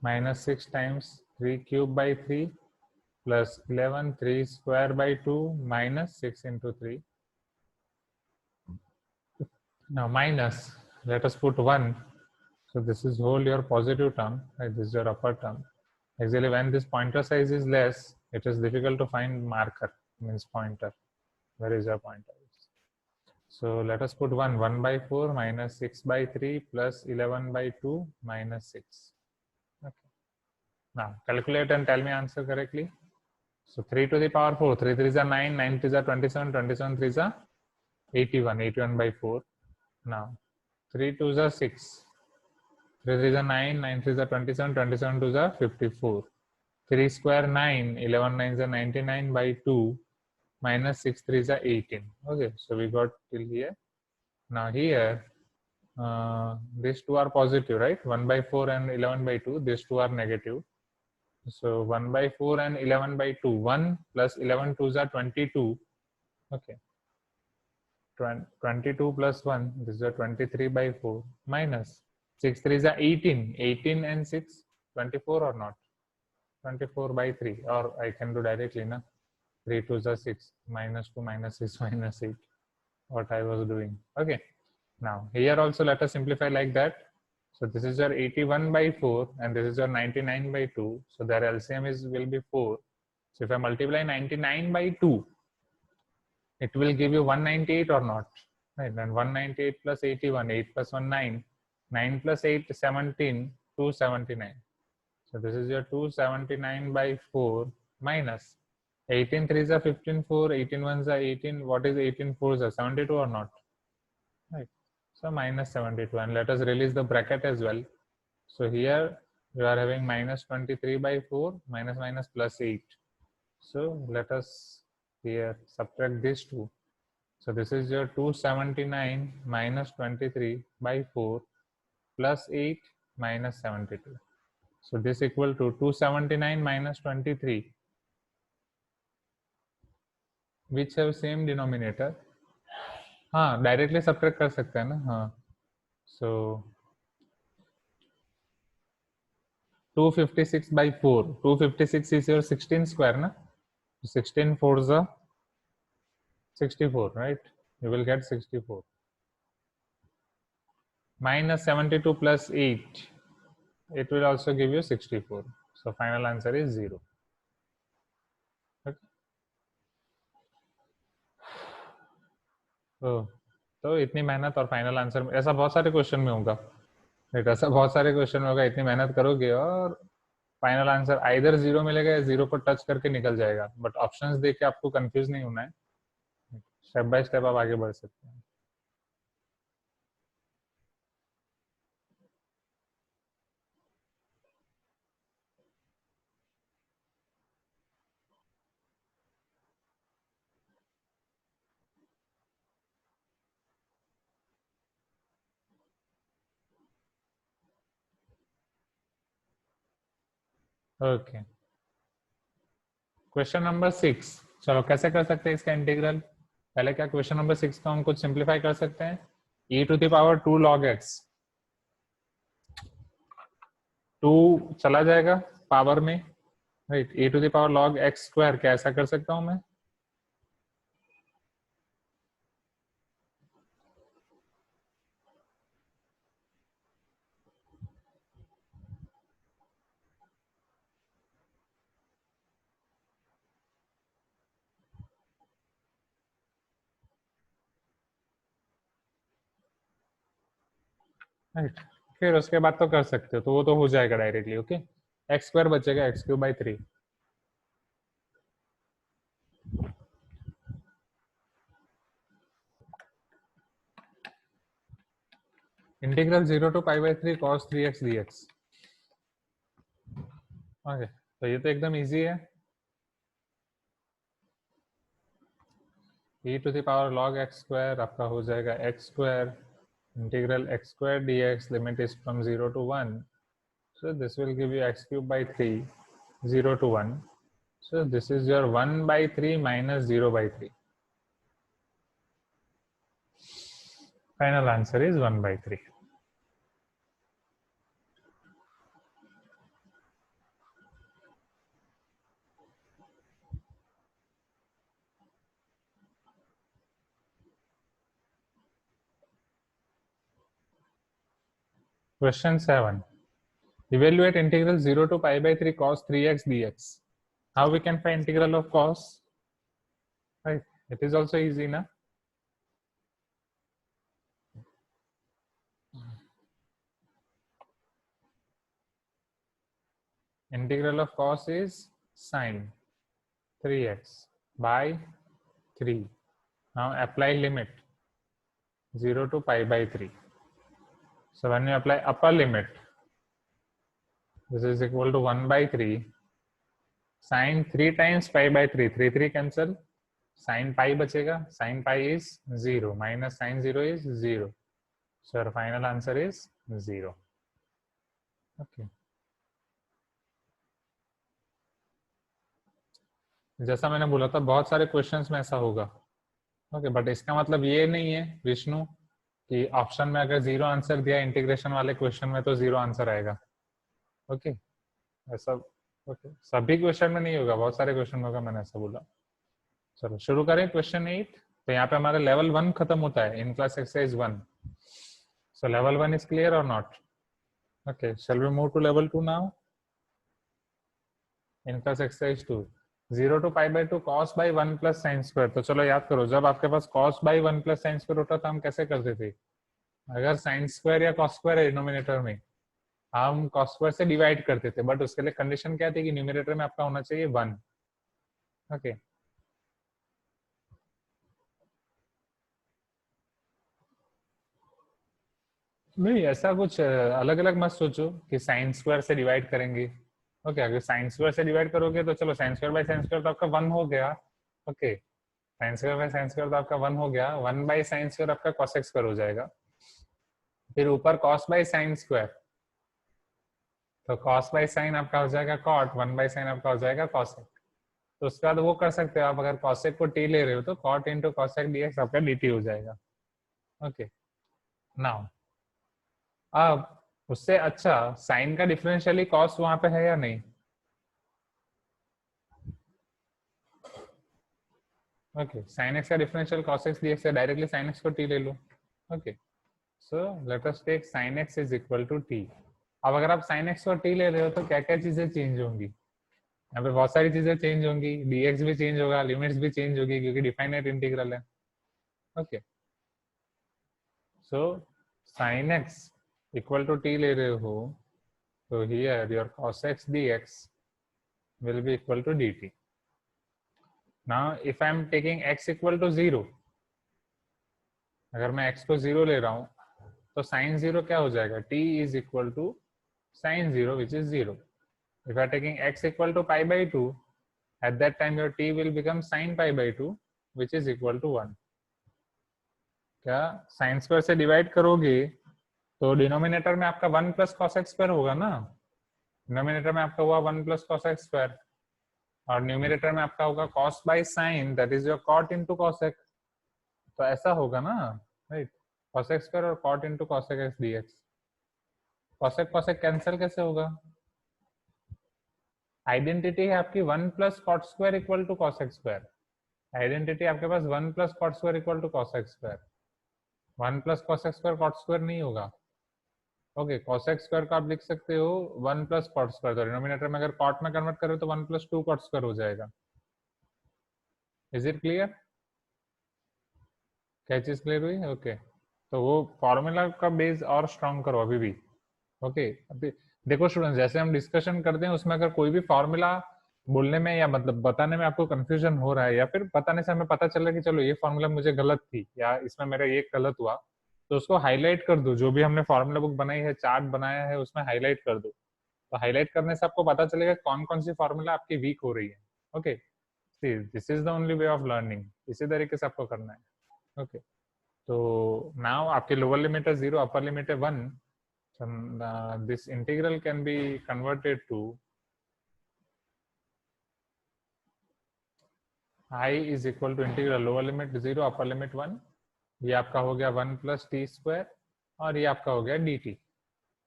minus 6 times 3 cube by 3 plus 11 3 square by 2 minus 6 into 3. Now minus, let us put 1. So this is whole your positive term, right? This is your upper term. Actually, when this pointer size is less, it is difficult to find marker, means pointer. Where is your pointer? So let us put 1 by 4 minus 6 by 3 plus 11 by 2 minus 6. Okay. Now calculate and tell me answer correctly. So 3 to the power 4, 3 3s are 9, 9 3s are 27, 27 3s are 81, 81 by 4. Now 3 2s are 6, 3 3s are 9, 9 3s are 27, 27 2s are 54. 3 square 9, 11 9s are 99 by 2 minus 6 3s are 18. Okay, so we got till here. Now here, these two are positive, right? 1 by 4 and 11 by 2, these two are negative. So 1 by 4 and 11 by 2, 1 plus 11 2s are 22. Okay. 22 plus 1, this is a 23 by 4 minus 6 3 is a 18. 18 and 6, 24 or not? 24 by 3, or I can do directly, na? 3 2 is a 6, minus 2 minus 6 minus 8. What I was doing. Okay. Now here also let us simplify like that. So this is your 81 by 4 and this is your 99 by 2. So their LCM is will be 4. So if I multiply 99 by 2, it will give you 198 or not? Right, then 198 plus 81, 8 plus 1, 9. 9 plus 8, 17, 279. So this is your 279 by 4 minus 18 3s are 15 4, 18 1s are 18. What is 18 4s are 72 or not? Right. So minus 72, and let us release the bracket as well. So here you are having minus 23 by 4 minus minus plus 8. So let us here subtract these two. So this is your 279 minus 23 by 4 plus 8 minus 72. So this equal to 279 minus 23, which have same denominator. हाँ डायरेक्टली सब्ट्रैक्ट कर सकते हैं ना. हाँ so 256 by 4. 256 is your 16 square, na? 16 4s are 64, right? You will get 64. Minus 72 plus 8. It will also give you 64. So final answer is 0. Okay. तो इतनी मेहनत और फाइनल आंसर में ऐसा बहुत सारे क्वेश्चन में होगा. ऐसा बहुत सारे क्वेश्चन में होगा, इतनी मेहनत करोगे और फाइनल आंसर आइदर 0 मिलेगा या 0 को टच करके निकल जाएगा. बट ऑप्शंस देख के आपको कंफ्यूज नहीं होना है. स्टेप बाय स्टेप आप आगे बढ़ सकते हैं. Okay, question number 6. चलो कैसे कर सकते हैं इसका इंटीग्रल. पहले क्या क्वेश्चन नंबर 6 को हम कुछ सिंप्लीफाई कर सकते हैं. e to the power 2 log x, 2 चला जाएगा पावर में, right. e to the power log x square, क्या ऐसा कर सकता हूं मैं. राइट। फिर उसके बाद तो कर सकते हो, तो वो तो हो जाएगा डायरेक्टली। ओके, एक्स स्क्वायर बचेगा X cube by 3। Integral 0 to pi by 3 cos 3x dx। Okay, तो ये तो एकदम इजी है। e to the power log x square आपका हो जाएगा x स्क्वायर integral x square dx, limit is from 0 to 1, so this will give you x cube by 3, 0 to 1, so this is your 1 by 3 minus 0 by 3. Final answer is 1 by 3. Question 7. Evaluate integral 0 to pi by 3 cos 3x dx. How we can find integral of cos? Right, it is also easy, na? Integral of cos is sine 3x by 3. Now apply limit 0 to pi by 3. So when you apply upper limit, this is equal to 1 by 3. Sine 3 times pi by 3, 3 3 cancel. Sine pi बचेगा. Sine pi is 0 minus sine 0 is 0. So our final answer is 0. Okay. जैसा मैंने बोला था बहुत सारे क्वेश्चंस में ऐसा होगा। ओके, बट इसका मतलब ये नहीं है विष्णु कि ऑप्शन में अगर 0 आंसर दिया इंटीग्रेशन वाले क्वेश्चन में तो 0 आंसर आएगा। ओके, ऐसा ओके सभी क्वेश्चन में नहीं होगा, बहुत सारे क्वेश्चन होगा, मैंने ऐसा बोला। चलो शुरू करें क्वेश्चन 8। तो यहाँ पे हमारा लेवल 1 खत्म होता है in class exercise 1। So level 1 is clear or not? Okay, shall we move to level 2 now? In class exercise 2, 0 to pi by 2 cos by 1 plus sine square. तो चलो याद करो, जब आपके पास cos by 1 plus sine square होता था हम कैसे करते थे? अगर साइन स्क्वायर या cos स्क्वायर है डिनोमिनेटर में, हम cos स्क्वायर से डिवाइड करते थे, बट उसके लिए कंडीशन क्या थी कि न्यूमिनेटर में आपका होना चाहिए 1। ओके, नहीं ऐसा कुछ अलग अलग मत सोचो कि साइन स्क्वायर से डिवाइड करेंगे। ओके, अगर साइन स्क्वायर से डिवाइड करोगे तो चलो sine square by sine square तो आपका 1 हो गया। Okay, sine square by sine square तो आपका 1 हो गया। 1 बाई साइन स्क्वायर आपका cos x स्क्वायर हो जाएगा। फिर ऊपर cos बाई साइन स्क्वायर, तो cos बाई साइन आपका हो जाएगा cot, 1 बाई साइन आपका हो जाएगा cosec। तो उसके बाद वो कर सकते हो आप, अगर cosec को t ले रहे हो तो cot इंटू cosec dx आपका dt हो जाएगा। ओके, नाउ अब उससे अच्छा साइन का डिफरेंशियली cos वहां पे है या नहीं? ओके, sin x का डिफरेंशियल cos x dx है, डायरेक्टली sin x को t ले लो। Okay, so let us take sin x is equal to t। अब अगर आप sin x को t ले रहे हो तो क्या क्या चीजें चेंज होंगी? यहाँ पे बहुत सारी चीजें चेंज होंगी, dx भी चेंज होगा, लिमिट्स भी चेंज होगी क्योंकि डिफाइनाइट इंटीग्रल है। Okay, so sin x equal to t ले रहे हो तो here your cos x dx will be equal to dt. Now if I am taking x equal to 0, अगर मैं x को 0 ले रहा हूं तो sin 0 क्या हो जाएगा? t is equal to sin 0 which is 0. If you are taking x equal to pi by 2, at that time your t will become sin pi by 2 which is equal to 1. क्या sin स्क्वायर से डिवाइड करोगे तो डिनोमिनेटर में आपका 1 प्लस cos x स्क्वायर होगा ना? डिनोमिनेटर में आपका हुआ 1 प्लस cos x स्क्वायर और न्यूमिनेटर में आपका होगा cos by sine, that is your cot into cos x। तो ऐसा होगा ना, राइट? cos x स्क्वायर और cot into cos x dx। cos x cancel कैसे होगा? आइडेंटिटी है आपकी 1 plus cot square equal to cos x square. Identity आपके पास 1 plus cot square equal to cos x square. 1 plus cos x square cot square नहीं होगा। ओके, cos x स्क्वायर को आप लिख सकते हो 1 प्लस cot स्क्वायर, तो डिनोमिनेटर में अगर cot में कन्वर्ट करो तो 1 प्लस 2 cot स्क्वायर हो जाएगा। Is it clear? क्या चीज क्लियर हुई? ओके, तो वो फॉर्मूला का बेस और स्ट्रॉन्ग करो अभी भी। ओके, अभी देखो स्टूडेंट, जैसे हम डिस्कशन करते हैं उसमें अगर कोई भी फॉर्मूला बोलने में या मतलब बताने में आपको कंफ्यूजन हो रहा है, या फिर बताने से हमें पता चला कि चलो ये फॉर्मूला मुझे गलत थी या इसमें मेरा ये गलत हुआ, तो उसको हाईलाइट कर दो। जो भी हमने फॉर्मूला बुक बनाई है, चार्ट बनाया है, उसमें हाईलाइट कर दो। तो हाईलाइट करने से आपको पता चलेगा कौन कौन सी फॉर्मूला आपकी वीक हो रही है। Okay, this is the only way of learning, इसी तरीके से आपको करना है। ओके, तो नाउ आपकी लोअर लिमिट है 0, अपर लिमिट है 1। So this integral can be converted to I is equal to integral lower limit 0, upper limit 1। ये आपका हो गया 1 प्लस टी स्क्वायर, और ये आपका हो गया डी टी।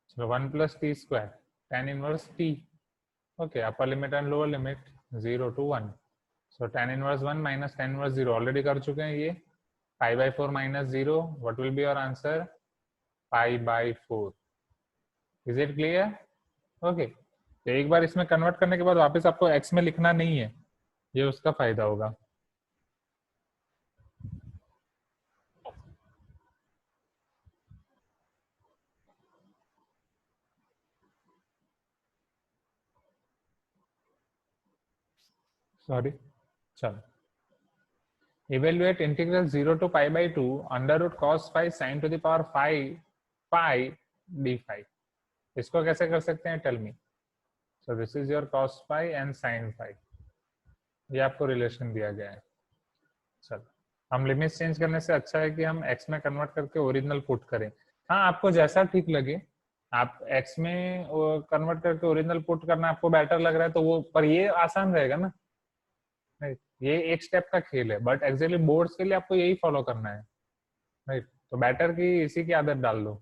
चलो 1 plus T square tan inverse T. Okay, upper limit and lower limit 0 to 1। So tan inverse 1 minus tan inverse 0 already कर चुके हैं ये। Pi by 4 minus 0, what will be your answer? Pi by 4। Is it clear? Okay, तो एक बार इसमें कन्वर्ट करने के बाद वापस आपको एक्स में लिखना नहीं है, ये उसका फायदा होगा। सॉरी, चलो evaluate integral 0 to pi by 2 under root cos phi sin to the power phi pi d phi। इसको कैसे कर सकते हैं? Tell me. So this is your cos phi and sin phi, ये आपको रिलेशन दिया गया है। चलो, हम लिमिट चेंज करने से अच्छा है कि हम x में कन्वर्ट करके ओरिजिनल पुट करें। हाँ, आपको जैसा ठीक लगे, आप x में कन्वर्ट करके ओरिजिनल पुट करना आपको बेटर लग रहा है तो वो, पर ये आसान रहेगा ना। राइट, ये एक स्टेप का खेल है, बट एक्चुअली बोर्ड्स के लिए आपको यही फॉलो करना है। राइट, तो बेटर की इसी की आदत डाल दो।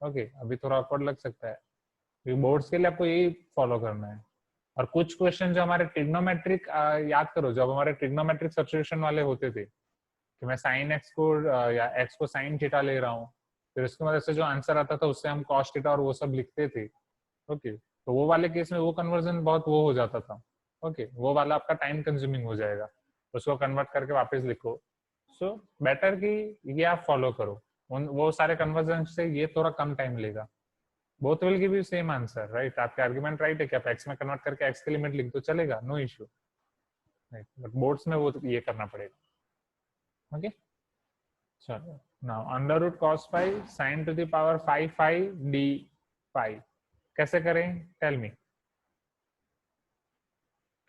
ओके, अभी थोड़ा ऑकवर्ड लग सकता है क्योंकि बोर्ड्स के लिए आपको यही फॉलो करना है। और कुछ क्वेश्चन जो हमारे ट्रिग्नोमेट्रिक, याद करो जब हमारे ट्रिग्नोमेट्रिक सब्स्टिट्यूशन वाले होते थे कि मैं साइन एक्स को या एक्स को साइन थीटा ले रहा हूँ, फिर उसकी वजह से जो आंसर आता था उससे हम कॉस थीटा और वो सब लिखते थे। ओके, तो वो वाले केस में वो कन्वर्जन बहुत वो हो जाता था। ओके, वो वाला आपका टाइम कंज्यूमिंग हो जाएगा, उसको कन्वर्ट करके वापस लिखो। सो बेटर कि ये आप फॉलो करो, उन वो सारे कन्वर्जन से ये थोड़ा कम टाइम लेगा। Both will give you same answer. Right, आपके आर्गुमेंट राइट है कि आप एक्स में कन्वर्ट करके एक्स की लिमिट लिख दो, चलेगा, no issue. Right, but boards में वो ये करना पड़ेगा। ओके, चलो now under root cos phi sine to the power 5 phi D phi कैसे करें? Tell me.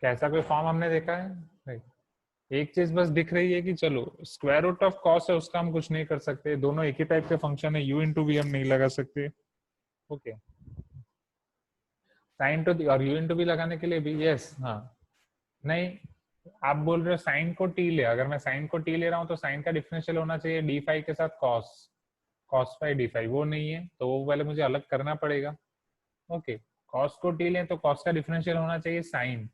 कैसा कोई फॉर्म हमने देखा है? नहीं। एक चीज बस दिख रही है कि चलो स्क्वायर रूट ऑफ कॉस है, उसका हम कुछ नहीं कर सकते, दोनों एक ही टाइप के फंक्शन है, यू इंटू वी हम नहीं लगा सकते। ओके, साइन टू और यू इंटू वी लगाने के लिए भी यस, हाँ, नहीं, आप बोल रहे हो साइन को टी ले, अगर मैं साइन को टी ले रहा हूँ तो साइन का डिफरेंशियल होना चाहिए डी फाई के साथ cos, cos phi D phi, वो नहीं है तो वो वाले मुझे अलग करना पड़ेगा। ओके, कॉस को टी लें तो कॉस का डिफरेंशियल होना चाहिए साइन।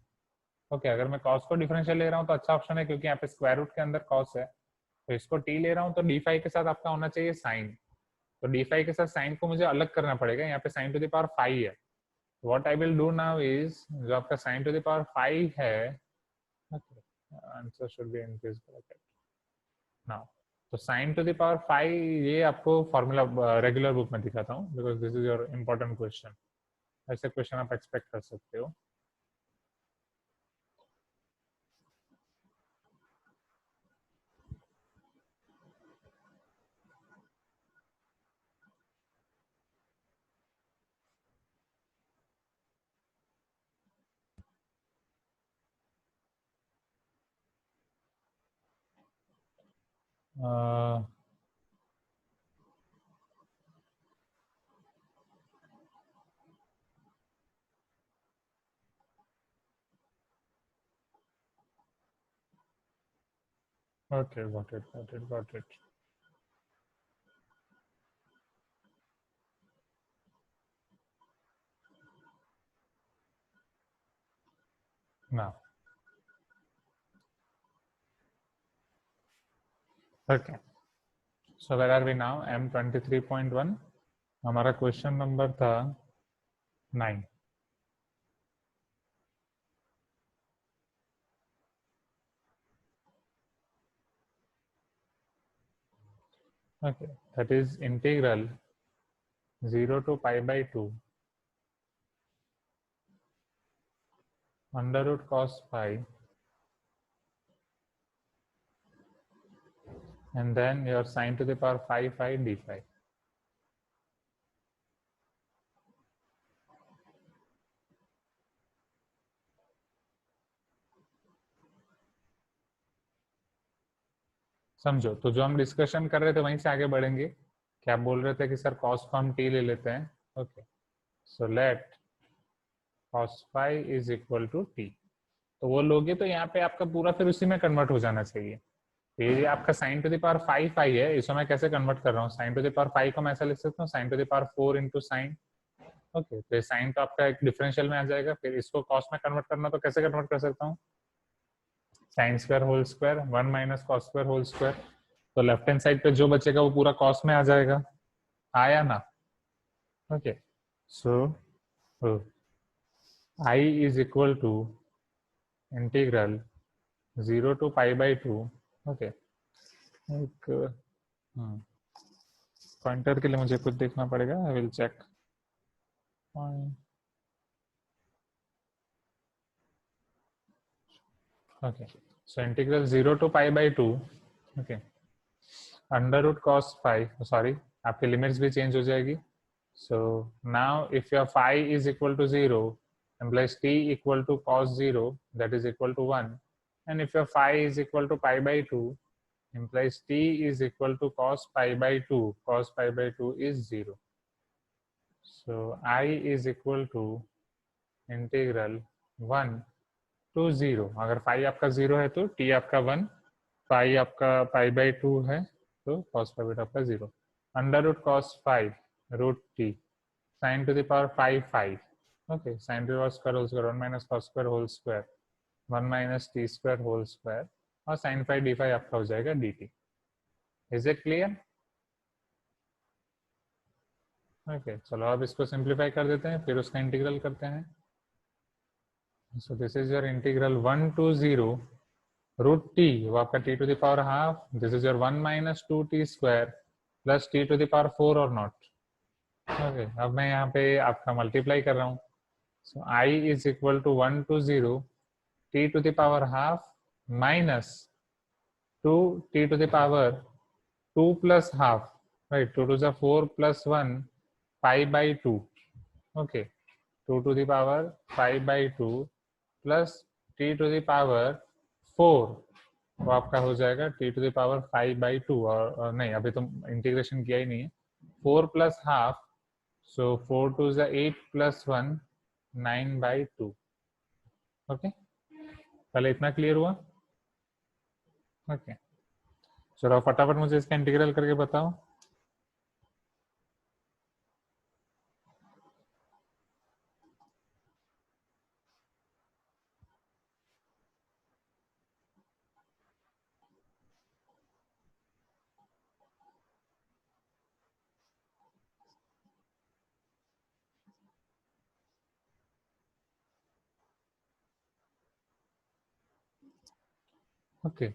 ओके, अगर मैं कॉस को डिफरेंशियल ले रहा हूँ तो अच्छा ऑप्शन है क्योंकि यहाँ पे स्क्वायर रूट के अंदर कॉस है, तो इसको टी ले रहा हूँ तो डी फाई के साथ आपका होना चाहिए साइन। तो डी फाई के साथ साइन को मुझे अलग करना पड़ेगा, यहाँ पे साइन टू द पावर 5 है। What I will do now is, जो आपका साइन टू द पावर 5 है, answer should be in this bracket now. तो साइन टू द पावर 5, ये आपको फॉर्मूला रेगुलर बुक में दिखाता हूँ because this is your important question. ऐसे क्वेश्चन आप एक्सपेक्ट कर सकते हो। Okay, got it. Now, okay. So where are we now? M23.1. हमारा क्वेश्चन नंबर था 9। Okay, that is integral 0 to pi by 2 under root cos phi, and then your sin to the power phi d phi. समझो, तो जो हम डिस्कशन कर रहे थे वहीं से आगे बढ़ेंगे। क्या बोल रहे थे कि सर cos को हम t ले लेते हैं। Okay, so let cos phi is equal to t। तो वो लोगे तो यहाँ पे आपका पूरा फिर उसी में कन्वर्ट हो जाना चाहिए। ये आपका sin to the power phi है, इसको मैं कैसे कन्वर्ट कर रहा हूँ, sin to the power phi को मैं ऐसा लिख सकता हूँ sin to the power 4 into sine. Okay, तो साइन तो आपका एक डिफरेंशियल में आ जाएगा, फिर इसको कॉस में कन्वर्ट करना तो कैसे कन्वर्ट कर सकता हूँ, sine square whole square 1 minus cos square whole square. तो लेफ्ट हैंड साइड पे जो बचेगा वो पूरा कॉस में आ जाएगा, आया ना। Okay, so I is equal to integral 0 to pi by 2। Okay, एक पॉइंटर के लिए मुझे कुछ देखना पड़ेगा, I will check. Okay, so integral 0 to pi by 2। Okay, under root cos phi, sorry आपकी लिमिट्स भी चेंज हो जाएगी। So now if your phi is equal to 0 implies t equal to cos 0 that is equal to 1, and if your phi is equal to pi by 2 implies t is equal to cos pi by 2, cos pi by 2 is 0. So I is equal to integral 1 to 0, अगर phi आपका 0 है तो t आपका 1, phi आपका pi by 2 है तो cos pi by 2 आपका 0, अंडर रूट cos 5 रूट t sin to the power 5 okay, sin to the power square whole square 1 minus cos square whole square 1 minus t square whole square और sin phi d phi आपका हो जाएगा dt। Is it clear? Okay, चलो अब इसको सिंप्लीफाई कर देते हैं, फिर उसका इंटीग्रल करते हैं। So this is your integral 1 to 0 root t, वो आपका t to the power half, this is your 1 minus 2t square plus t to the power 4 और नॉट। ओके, अब मैं यहाँ पे आपका मल्टीप्लाई कर रहा हूँ। So I is equal to 1 to 0 t to the power half minus 2 t to the power 2 plus half, right? 2 to the 4 plus 1 pi by 2. Okay, 2 to the power pi by 2 plus t to the power 4, वो आपका हो जाएगा t to the power 5 by 2, और नहीं अभी तो इंटीग्रेशन किया ही नहीं है। 4 plus half, so 4 to the 8 plus 1 9 by 2। Okay, पहले इतना क्लियर हुआ? ओके, चलो फटाफट मुझे इसका इंटीग्रल करके बताओ। Okay,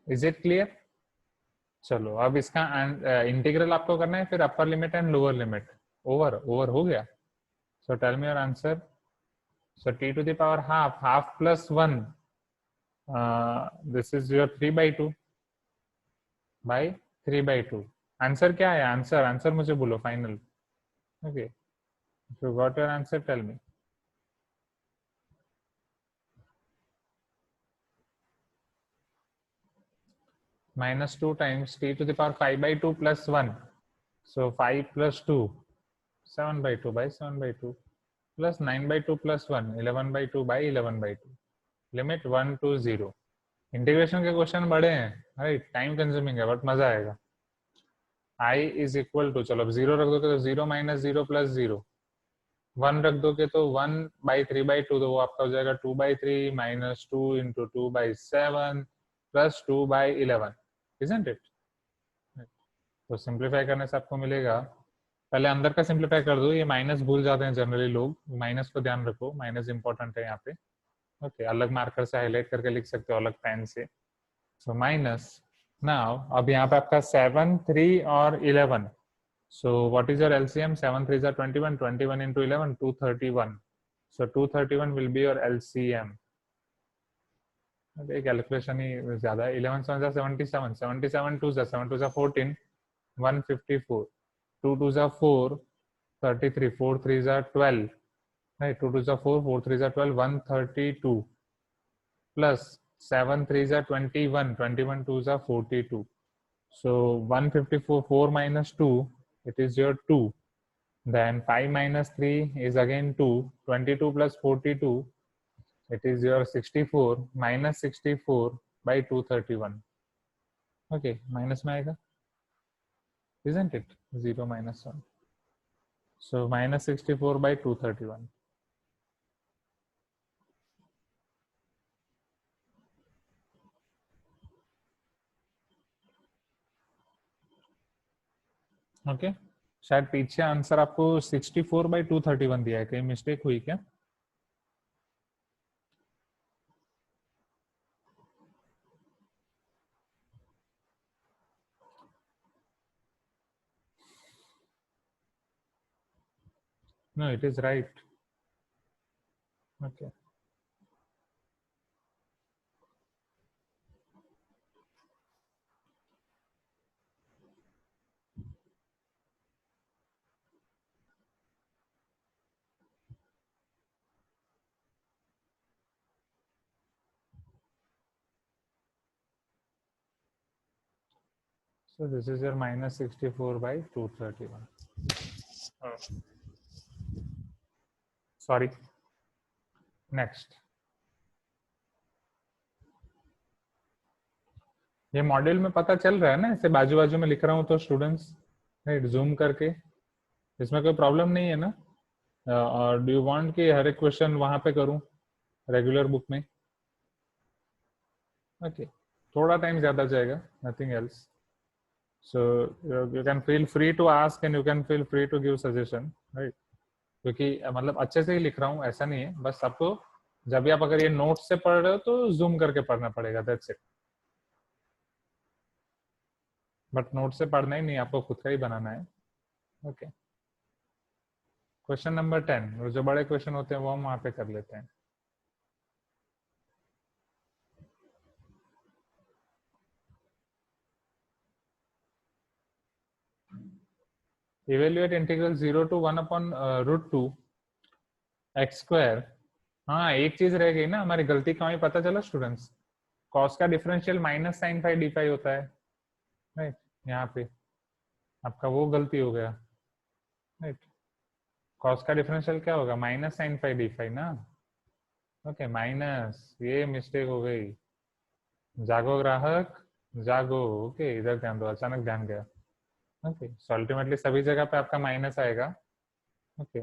is it clear? चलो अब इसका इंटीग्रल आपको करना है, फिर upper limit and lower limit. Over over हो गया। So tell me your answer. So t to the power half, half plus 1, this is your 3 by 2 by 3 by 2। Answer क्या है? आंसर आंसर मुझे बोलो final. Okay, if you got your answer tell me. minus 2 times t to the power 5 by 2 plus 1. So 5 plus 2, 7 by 2 by 7 by 2 plus 9 by 2 plus 1, 11 by 2 by 11 by 2. Limit 1 to 0. Integration के क्वेश्चन बड़े हैं, राइट, टाइम कंज्यूमिंग है, बट मजा आएगा। I इज इक्वल टू, चलो अब 0 रख दोगे तो 0 माइनस 0 प्लस 0, 1 रख दोगे तो 1 by 3 by 2, तो वो आपका हो जाएगा 2 by 3 minus 2 into 2 by 7 plus 2 by 11, isn't it? तो सिंप्लीफाई करने से आपको मिलेगा, पहले अंदर का सिंप्लीफाई कर दो, ये माइनस भूल जाते हैं जनरली लोग, माइनस को ध्यान रखो, माइनस इंपॉर्टेंट है यहाँ पे। ओके, अलग मार्कर से हाईलाइट करके लिख सकते हो, अलग पेन से। सो माइनस नाउ अब यहाँ पे आपका 7, 3 और 11. So what is your LCM? 7 3s are 21. 21 into 11, 231. So 231 will be your LCM. Okay, calculation ही ज्यादा है. 11 7 are 77. 77 2s are 7 2s are 14. 154. 2 2s are 4. 33. 4 3s are 12. Right. 2 2s are 4. 4 3s are 12. 132. Plus 7 3s are 21. 21 2s are 42. So 154. 4 minus 2. It is your 2. Then 5 minus 3 is again 2. 22 plus 42, it is your 64. Minus 64 by 231. Okay, minus में आएगा, isn't it? 0 minus 1. So minus 64 by 231. Okay, शायद पीछे आंसर आपको 64 by 231 दिया है, कहीं मिस्टेक हुई क्या? No, it is right. Okay. So this is your minus 64 by 231. Oh. Sorry. Next. ये मॉड्यूल में पता चल रहा है ना, ऐसे बाजू बाजू में लिख रहा हूँ तो स्टूडेंट्स, राइट, जूम करके, इसमें कोई प्रॉब्लम नहीं है ना? और डू यू वांट कि हर एक क्वेश्चन वहां पे करूं रेगुलर बुक में? ओके, थोड़ा टाइम ज्यादा जाएगा, nothing else. So you can feel free to ask and you can feel free to give suggestion, right? क्योंकि मतलब अच्छे से ही लिख रहा हूँ, ऐसा नहीं है. बस आपको जब भी आप अगर ये नोट से पढ़ रहे हो तो जूम करके पढ़ना पड़ेगा, दैट्स इट. बट नोट से पढ़ना ही नहीं, आपको खुद का ही बनाना है. Okay, question number 10. जो बड़े क्वेश्चन होते हैं वो हम वहां पे कर लेते हैं. Evaluate integral 0 to 1 upon √2 x square. हाँ, एक चीज रह गई ना हमारी, गलती कहाँ हुई पता चला स्टूडेंट्स? कॉस का differential minus sine five d five होता है, राइट? यहाँ पे आपका वो गलती हो गया, राइट? कॉस का डिफरेंशियल क्या होगा? Minus sine five d five ना. ओके, माइनस, ये मिस्टेक हो गई. जागो ग्राहक जागो. ओके, इधर ध्यान दो, अचानक ध्यान गया. ओके, सो अल्टीमेटली सभी जगह पे आपका माइनस आएगा. ओके,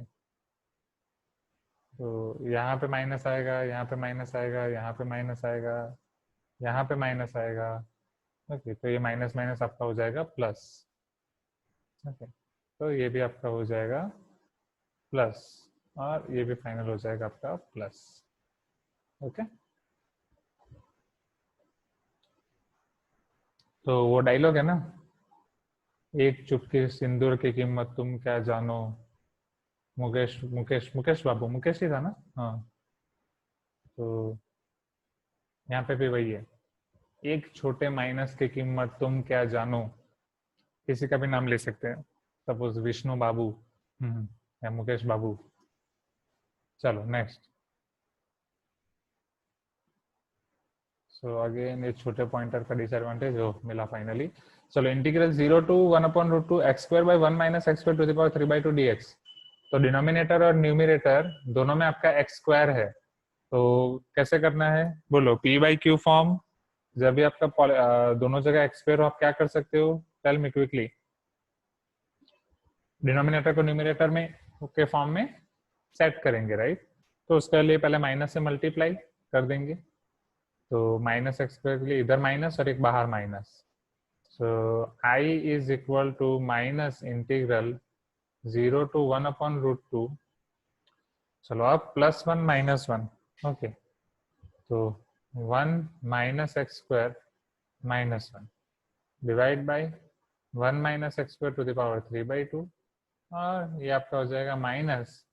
तो यहाँ पे माइनस आएगा, यहाँ पे माइनस आएगा, यहाँ पे माइनस आएगा, यहाँ पे माइनस आएगा. ओके, तो ये माइनस माइनस आपका हो जाएगा प्लस. ओके, तो ये भी आपका हो जाएगा प्लस, और ये भी फाइनल हो जाएगा आपका प्लस. ओके, तो वो डायलॉग है ना, एक चुटकी सिंदूर की कीमत तुम क्या जानो. मुकेश मुकेश मुकेश बाबू, मुकेश ही था ना? हाँ, तो यहाँ पे भी वही है, एक छोटे माइनस की कीमत तुम क्या जानो. किसी का भी नाम ले सकते हैं, सपोज विष्णु बाबू या मुकेश बाबू. चलो नेक्स्ट. सो अगेन ये छोटे पॉइंटर का डिसएडवांटेज हो मिला फाइनली. चलो, integral 0 to 1 upon √2 x square by 1 minus x square to the power 3/2 dx. तो डिनोमिनेटर और न्यूमिनेटर दोनों में आपका x स्क्वायर है, तो कैसे करना है बोलो? p by Q form. जब भी आपका दोनों जगह x स्क्वायर हो, आप क्या कर सकते हो? Tell me quickly. डिनोमिनेटर को न्यूमिनेटर में के फॉर्म में सेट करेंगे, राइट? तो उसके लिए पहले माइनस से मल्टीप्लाई कर देंगे, तो माइनस एक्स स्क्वायर के लिए इधर माइनस और एक बाहर minus. So I is equal to minus integral 0 to 1 upon √2. चलो अब +1 -1. ओके, तो 1 minus x square -1. Divide by 1 minus x square to the power 3/2, और ये आपका हो जाएगा minus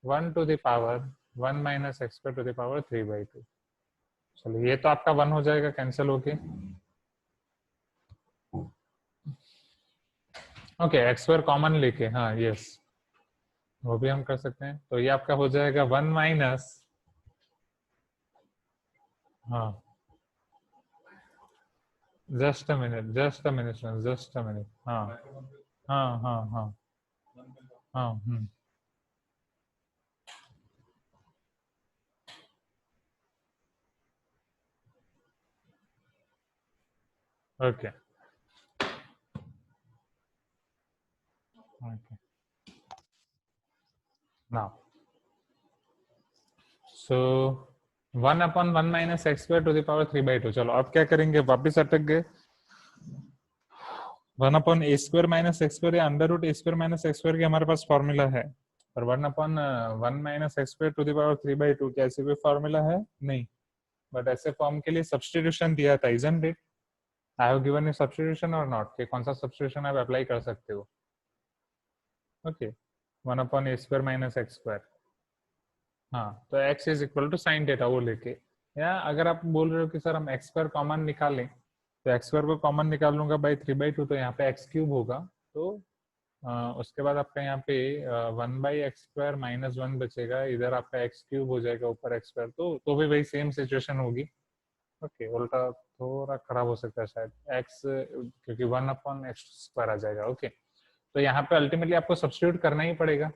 1 to the power 1 minus x square to the power 3/2। चलो ये तो आपका 1 हो जाएगा कैंसिल होके। ओके, एक्स स्क्वायर कॉमन लेके, हाँ यस, वो भी हम कर सकते हैं। तो ये आपका हो जाएगा 1 माइनस, हाँ just a minute, just a minute, just a minute, हाँ हाँ हाँ हाँ हाँ okay okay now so 1/1 minus x square to the power 3/2। चलो अब क्या करेंगे, वापिस अटक गए। 1/a² माइनस एक्स स्क्वायर या under root a² minus x square की हमारे पास फॉर्मूला है, और 1/1 minus x square to the power 3/2 क्या ऐसे कोई फॉर्मूला है? नहीं। बट ऐसे फॉर्म के लिए सब्सटीट्यूशन दिया था, isn't it? I have given you substitution और नॉट, कि कौन सा सब्सटीट्यूशन आप अप्लाई कर सकते हो। Okay, 1/a² minus x square, हाँ तो x is equal to sine theta वो लेके, या अगर आप बोल रहे हो कि सर हम एक्स स्क्वायर कॉमन निकालें, तो एक्स स्क्वायर को कॉमन निकाल लूंगा बाई 3/2, तो यहाँ पे एक्स क्यूब होगा। तो उसके बाद आपका यहाँ पे 1/x² माइनस 1 बचेगा, इधर आपका एक्स क्यूब हो जाएगा ऊपर एक्स स्क्वायर, तो भी वही सेम सिचुएशन होगी। ओके, उल्टा थोड़ा खराब हो सकता है शायद, एक्स क्योंकि 1/x² आ जाएगा। ओके, तो यहाँ पे अल्टीमेटली आपको सब्स्टिट्यूट करना ही पड़ेगा,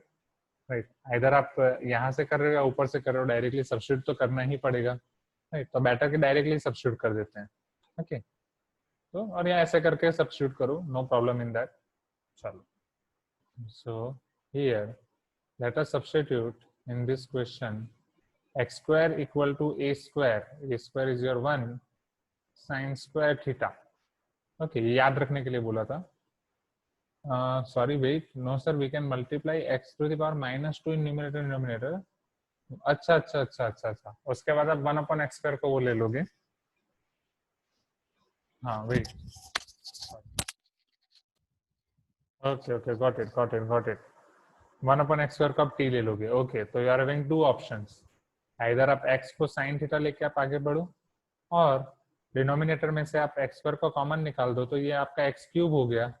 राइट? इधर आप यहाँ से कर रहे हो या ऊपर से कर रहे हो, डायरेक्टली सब्स्टिट्यूट तो करना ही पड़ेगा, राइट? तो बेटर कि डायरेक्टली सब्स्टिट्यूट कर देते हैं। ओके, तो और यहाँ ऐसे करके सब्स्टिट्यूट करो, नो प्रॉब्लम इन दैट। चलो, so here let us substitute in this question x square equal to a square is your 1 sin square theta। Okay, ये याद रखने के लिए बोला था। Sorry wait, no sir, we can multiply x to the power -2 in numerator denominator. अच्छा अच्छा अच्छा अच्छा अच्छा, उसके बाद आप 1/x² को वो ले लोगे। हाँ wait, okay okay, got it got it got it. 1/x² को आप t ले लोगे। ओके, तो you are having two options, इधर आप x को sin थीटा लेके आप आगे बढ़ो, और डिनोमिनेटर में से आप x² को कॉमन निकाल दो, तो ये आपका x³ हो गया,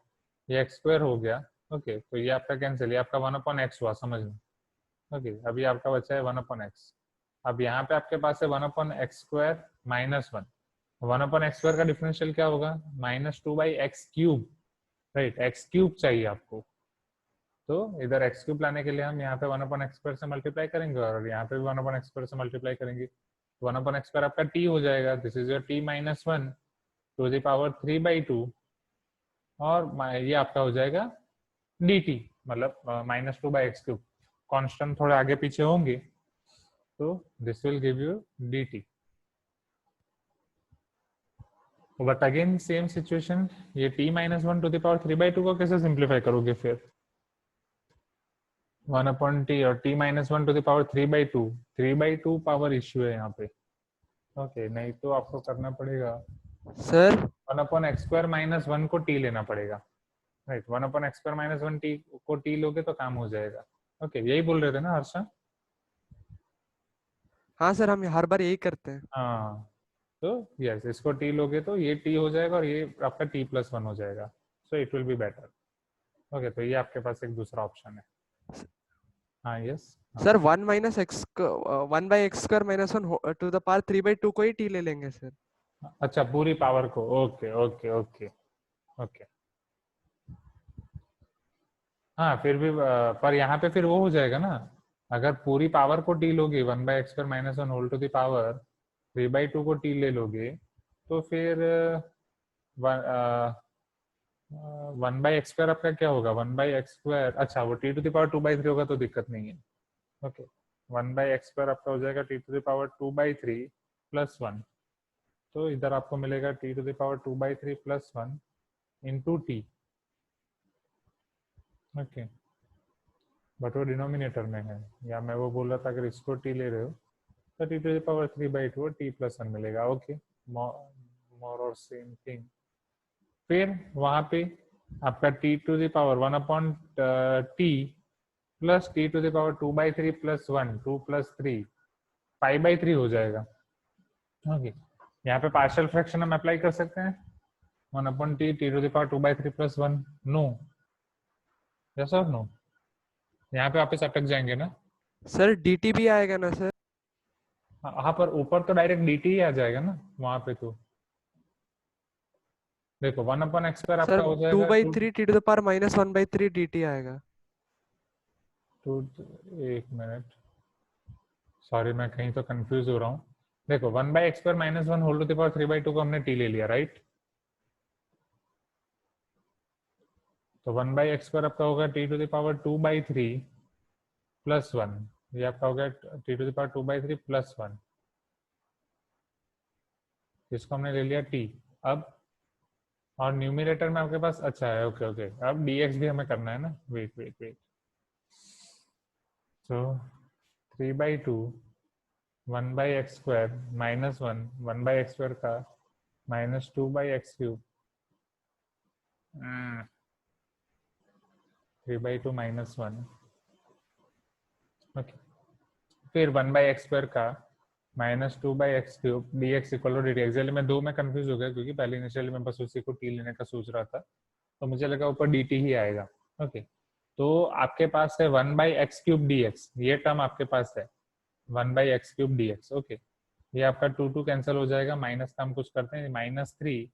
ये x² हो गया। ओके, तो ये आपका कैंसिल, ये आपका 1/x हुआ, समझना। ओके, अभी आपका बचा है 1/x। अब यहाँ पे आपके पास है 1/x² माइनस 1। 1/x² का डिफरेंशियल क्या होगा? -2/x³, right? x³ चाहिए आपको, तो इधर x³ लाने के लिए हम यहाँ पे 1/x² से मल्टीप्लाई करेंगे, और यहाँ पे भी 1/x² से मल्टीप्लाई करेंगे। 1/x² आपका t हो जाएगा, this is your t-1 to the power 3/2, और ये आपका हो जाएगा dt, मतलब -2/x³। कांस्टेंट थोड़े आगे पीछे होंगे, तो this will give you dt। But again same situation, ये t-1 टू द पावर 3/2 को कैसे सिंप्लीफाई करोगे फिर? 1/t और t-1 to the power 3/2, 3/2 power issue है यहाँ पे। ओके, नहीं तो आपको करना पड़ेगा सर 1/x² माइनस 1 को t लेना पड़ेगा, राइट? 1/x² माइनस 1 t को t लोगे तो काम हो जाएगा। ओके, यही बोल रहे थे ना हर्षा? हाँ सर, हम हर बार यही करते हैं। हाँ, तो यस, इसको t लोगे तो ये t हो जाएगा, और ये आपका t+1 हो जाएगा, so it will be better. Okay, तो ये आपके पास एक दूसरा ऑप्शन है। हाँ yes, sir 1/x² minus 1 to the power 3/2 को ही t ले लेंगे सर। अच्छा, पूरी पावर को, ओके ओके ओके ओके। हाँ फिर भी पर यहाँ पे फिर वो हो जाएगा ना, अगर पूरी पावर को t लोगे, 1/x² minus 1 whole to the power 3/2 को t ले लोगे, तो फिर 1/x² आपका क्या होगा? 1/x², अच्छा वो t टू द पावर 2/3 होगा तो दिक्कत नहीं है। ओके, 1/x² आपका हो जाएगा t to the power 2/3 plus 1, तो इधर आपको मिलेगा t to the power 2/3 plus 1 into t। Okay, but वो डिनोमिनेटर में है, या मैं वो बोल रहा था अगर इसको t ले रहे हो तो t टू द पावर 3/2 और t+1 मिलेगा। ओके, मोर और सेम थिंग। फिर वहां पे आपका t to the power 1/t plus t to the power 2/3 plus 1 2 plus 3 5/3 हो जाएगा। ओके, यहाँ पे पार्शियल फ्रैक्शन हम अप्लाई कर सकते हैं 1/t t to the power 2/3 plus 1। No, yes और नो? यहाँ पे वापस अटक जाएंगे ना। सर dt भी आएगा ना सर? हाँ पर ऊपर तो डायरेक्ट dt ही आ जाएगा ना वहां पे। तो देखो 1/x² आपका सर हो टू जाएगा by 2 three t to the power -1/3 dt आएगा। 2 एक मिनट, सॉरी मैं कहीं तो कंफ्यूज हो रहा हूँ। देखो 1/x² -1 whole to the power 3/2 को हमने t ले लिया, राइट? तो 1/x² आपका होगा t to the power 2/3 plus 1, ये आपका होगा t to the power 2/3 plus 1, इसको हमने ले लिया t। अब और न्यूमिनेटर में आपके पास अच्छा है, ओके ओके, अब dx भी हमें करना है ना। वेट वेट वेट, तो 3/2 1/x² -1 1/x² का -2/x³, 3/2 -1, ओके। फिर 1/x² का -2/x³ dx equal to dt। Actually मैं दो में कंफ्यूज हो गया क्योंकि पहले इनिशियली मैं बस उसी को t लेने का सोच रहा था, तो मुझे लगा ऊपर dt ही आएगा। ओके, तो आपके पास है 1/x³ dx, ये टर्म आपके पास है 1/x³ dx। ओके, ये आपका 2 कैंसिल हो जाएगा, माइनस का हम कुछ करते हैं -3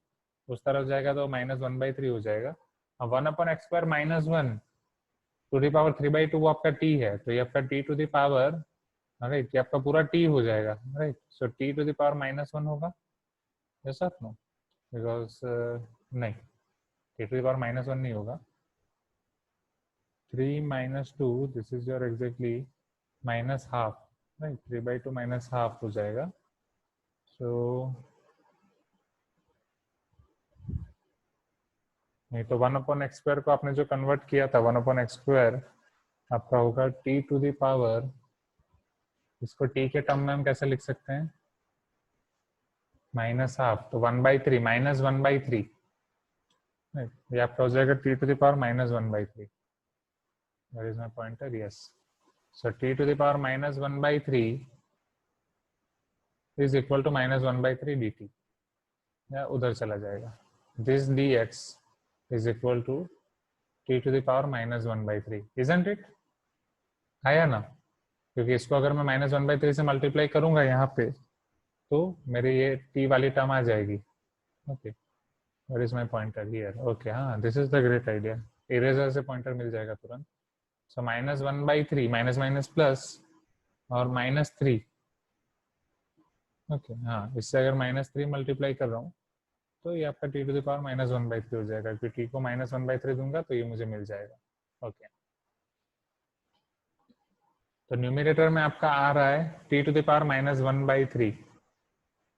उस तरफ जाएगा तो -1/3 हो जाएगा। अब 1/x² -1 टू दी पावर 3/2 वो आपका t है, तो ये आपका t to the power, right, ये आपका पूरा t हो जाएगा, right. So t to the power -1 होगा, यस और नो? बिकॉज नहीं, t टू द पावर -1 नहीं होगा। 3 - 2 this is your exactly -½ right, 3/2 -½ हो जाएगा। सो नहीं तो 1/x² को आपने जो कन्वर्ट किया था 1/x² आपका होगा t टू द पावर, इसको t के टर्म में हम कैसे लिख सकते हैं? -½ तो 1/3 -1/3, ये आपका हो जाएगा t to the power -1/3। That is my pointer, yes. So t to the power -1/3 is equal to -1/3 dt, या उधर चला जाएगा। This dx is equal to t to the power -1/3, isn't it? आया ना? क्योंकि इसको अगर मैं -1/3 से मल्टीप्लाई करूंगा यहाँ पे तो मेरे ये t वाली टर्म आ जाएगी। Okay, Where is my pointer here? Okay, हाँ, this is the great idea. Eraser से पॉइंटर मिल जाएगा तुरंत। So -1/3 माइनस माइनस प्लस और -3, ओके हाँ, इससे अगर -3 मल्टीप्लाई कर रहा हूँ तो ये आपका t टू द पावर -1/3 हो जाएगा, क्योंकि t को -1/3 दूंगा तो ये मुझे मिल जाएगा। ओके, तो न्यूमरेटर में आपका आ रहा है t to the power -1/3।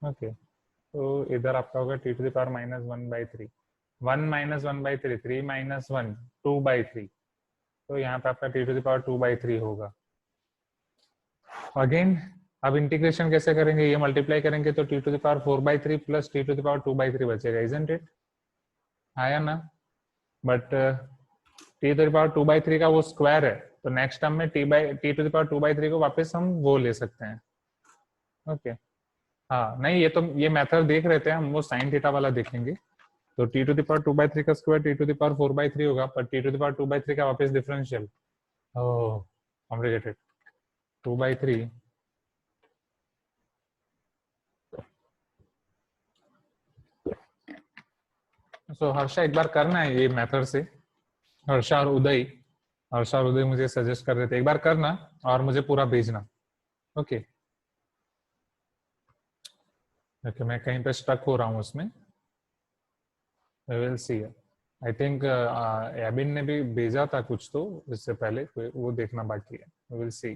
Okay, तो इधर आपका होगा t टू द पावर -1/3, 1 - 1/3, 3 - 1 2/3, तो यहाँ पे आपका t टू द पावर 2/3 होगा। अगेन अब इंटीग्रेशन कैसे करेंगे? ये मल्टीप्लाई करेंगे तो t to the power 4/3 plus t to the power 2/3 बचेगा, इजंट इट? आया ना? But t to the power 2/3 का वो स्क्वायर है, तो नेक्स्ट टर्म में t टू द पावर 2/3 को वापस हम वो ले सकते हैं। ओके हाँ, नहीं ये मेथड देख रहे थे हम, वो साइन थीटा वाला देखेंगे। तो t टू द पावर 2/3 का square t to the power 4/3 होगा, पर t टू द पावर 2/3 का वापस डिफरेंशियल, ओह कॉम्प्लिकेटेड, 2/3। सो हर्षा एक बार करना है ये मेथड से, हर्षा और उदय मुझे सजेस्ट कर रहे थे, एक बार करना और मुझे पूरा भेजना। ओके ओके, मैं कहीं पे स्टक हो रहा हूँ उसमें, we will see. I think Abin ने भी भेजा था कुछ तो इससे पहले, वो देखना बाकी है, वी विल सी।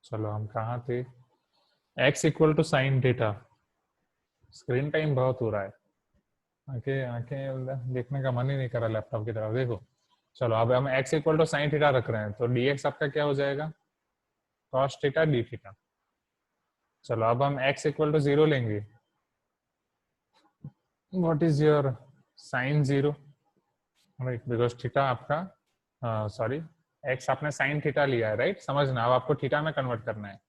चलो हम कहाँ थे? x equal to sine theta. Screen time बहुत हो रहा है, आंखें आंखें देखने का मन ही नहीं कर रहा लैपटॉप की तरफ। देखो चलो, अब हम x equal to sine theta रख रहे हैं, तो dx आपका क्या हो जाएगा? cos theta d theta. चलो अब हम x इक्वल टू 0 लेंगे. What is your sine 0? Right, because theta आपका, सॉरी, x आपने साइन थीटा लिया है, राइट. समझना, अब आपको थीटा में कन्वर्ट करना है.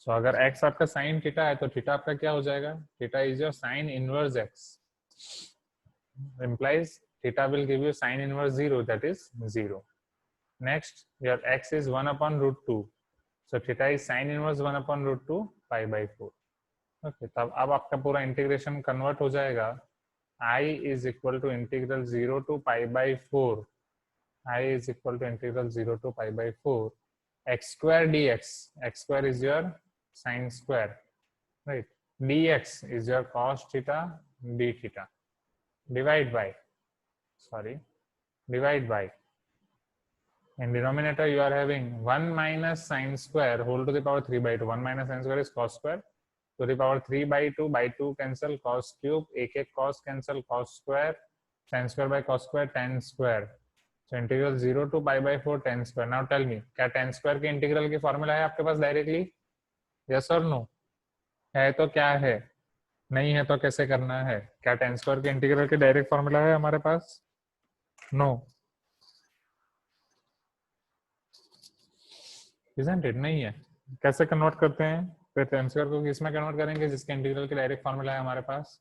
सो अगर x आपका साइन थीटा है तो थीटा आपका क्या हो जाएगा? Theta is your sine inverse x, implies theta will give you sin inverse 0, that is 0. Next, your x is 1 upon root 2. So theta is sin inverse 1 upon root 2 pi by 4. Okay, तब अब आपका पूरा इंटीग्रेशन कन्वर्ट हो जाएगा. I is equal to integral 0 to pi by 4. I is equal to integral 0 to pi by 4. X square dx. X square is your sin square, right? Dx is your cos theta d theta. Divide by, in denominator you are having 1 minus sin square whole to the power 3 by 2. 1 minus sin square is cos square to the power 3 by 2 cancel, cos cube, एक cos cancel, cos square, sin square by cos square, tan square. So integral 0 to pi by 4 tan square. Now tell me, क्या tan square के इंटीग्रल की फॉर्मूला है आपके पास डायरेक्टली? यस और नो? है तो क्या है, नहीं है तो कैसे करना है? क्या tan square के इंटीग्रल की डायरेक्ट फॉर्मूला है हमारे पास? No, isn't it? नहीं है. कैसे कन्वर्ट करते हैं फिर? tan square को किसमें कन्वर्ट करेंगे जिसके इंटीग्रल की डायरेक्ट फॉर्मूला है हमारे पास?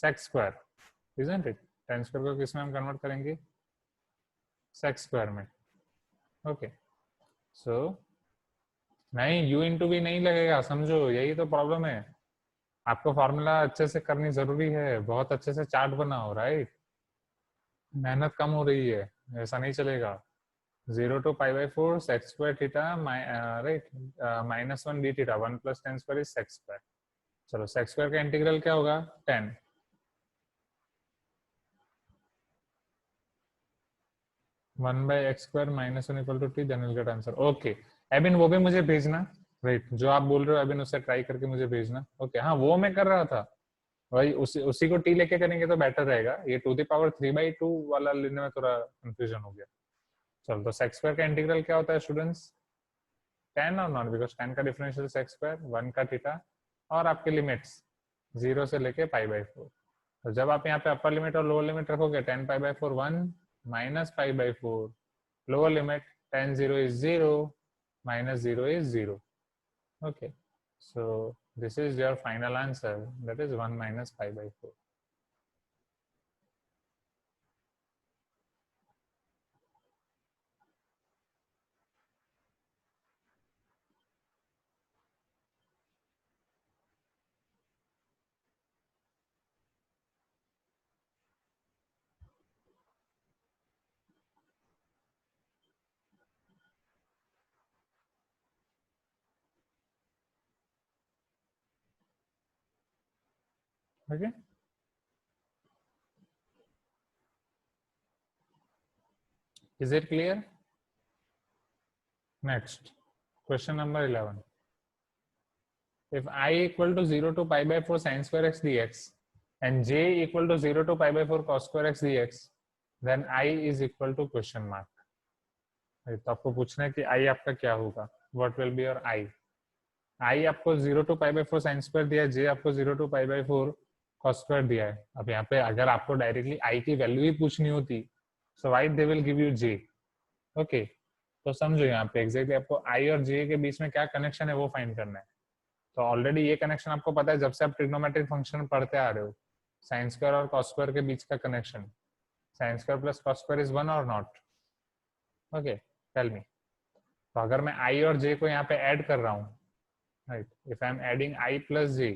sec square, isn't it? tan square को किसमें हम कन्वर्ट करेंगे? sec square में. ओके, सो नहीं, u इंटू भी नहीं लगेगा, समझो, यही तो प्रॉब्लम है. आपको फॉर्मूला अच्छे से करनी जरूरी है, बहुत अच्छे से चार्ट बनाओ, राइट. मेहनत कम हो रही है, ऐसा नहीं चलेगा. 0 to pi by 4 sec square theta, right, -1 d theta, 1 plus tan square is sec square. चलो sec square का इंटीग्रल क्या होगा? 10. 1 by x square minus 1 equal to t, then we'll get answer. Okay, एबिन वो भी मुझे भेजना, राइट. जो आप बोल रहे हो एबिन उससे ट्राई करके मुझे भेजना. ओके, हाँ वो मैं कर रहा था, वही उसी को t लेके करेंगे तो बेटर रहेगा. ये टू द पावर 3/2 वाला लेने में थोड़ा कंफ्यूजन हो गया. चलो, तो सेक्स स्क्वायर का इंटीग्रल क्या होता है स्टूडेंट्स? 10 और नॉट, बिकॉज 10 का डिफरेंशियल सेक्स स्क्वायर, 1 का थीटा, और आपके लिमिट्स 0 से लेके पाई बाई 4. तो जब आप यहाँ पे अपर लिमिट और लोअर लिमिट रखोगे, 10 pi by 4 1 minus pi by 4, lower limit 10 0 is 0 minus 0 is 0. Okay, so this is your final answer, that is 1 minus pi by 4. Okay, is it clear? Next, question number 11. If I equal to 0 to pi by 4 sin square x dx and j equal to 0 to pi by 4 cos square x dx, then I is equal to question mark. तो आपको पूछना है कि I आपका क्या होगा? What will be your I? I आपको 0 to pi by 4 sin square दिया है, j आपको 0 to pi by 4 cos square दिया है. अब यहाँ पे अगर आपको डायरेक्टली I की वैल्यू ही पूछनी होती, so why they will give you j? Okay, तो समझो यहाँ पे एग्जैक्टली आपको I और j के बीच में क्या कनेक्शन है वो फाइंड करना है. तो ऑलरेडी ये कनेक्शन आपको पता है जब से आप ट्रिग्नोमेट्रिक फंक्शन पढ़ते आ रहे हो, साइन स्क्वायर और कॉस स्क्वायर के बीच का connection. Sine square plus cos square is 1 और नॉट? Okay, tell me. तो अगर मैं आई और जे को यहाँ पे ऐड कर रहा हूँ, right, if I am adding I plus j,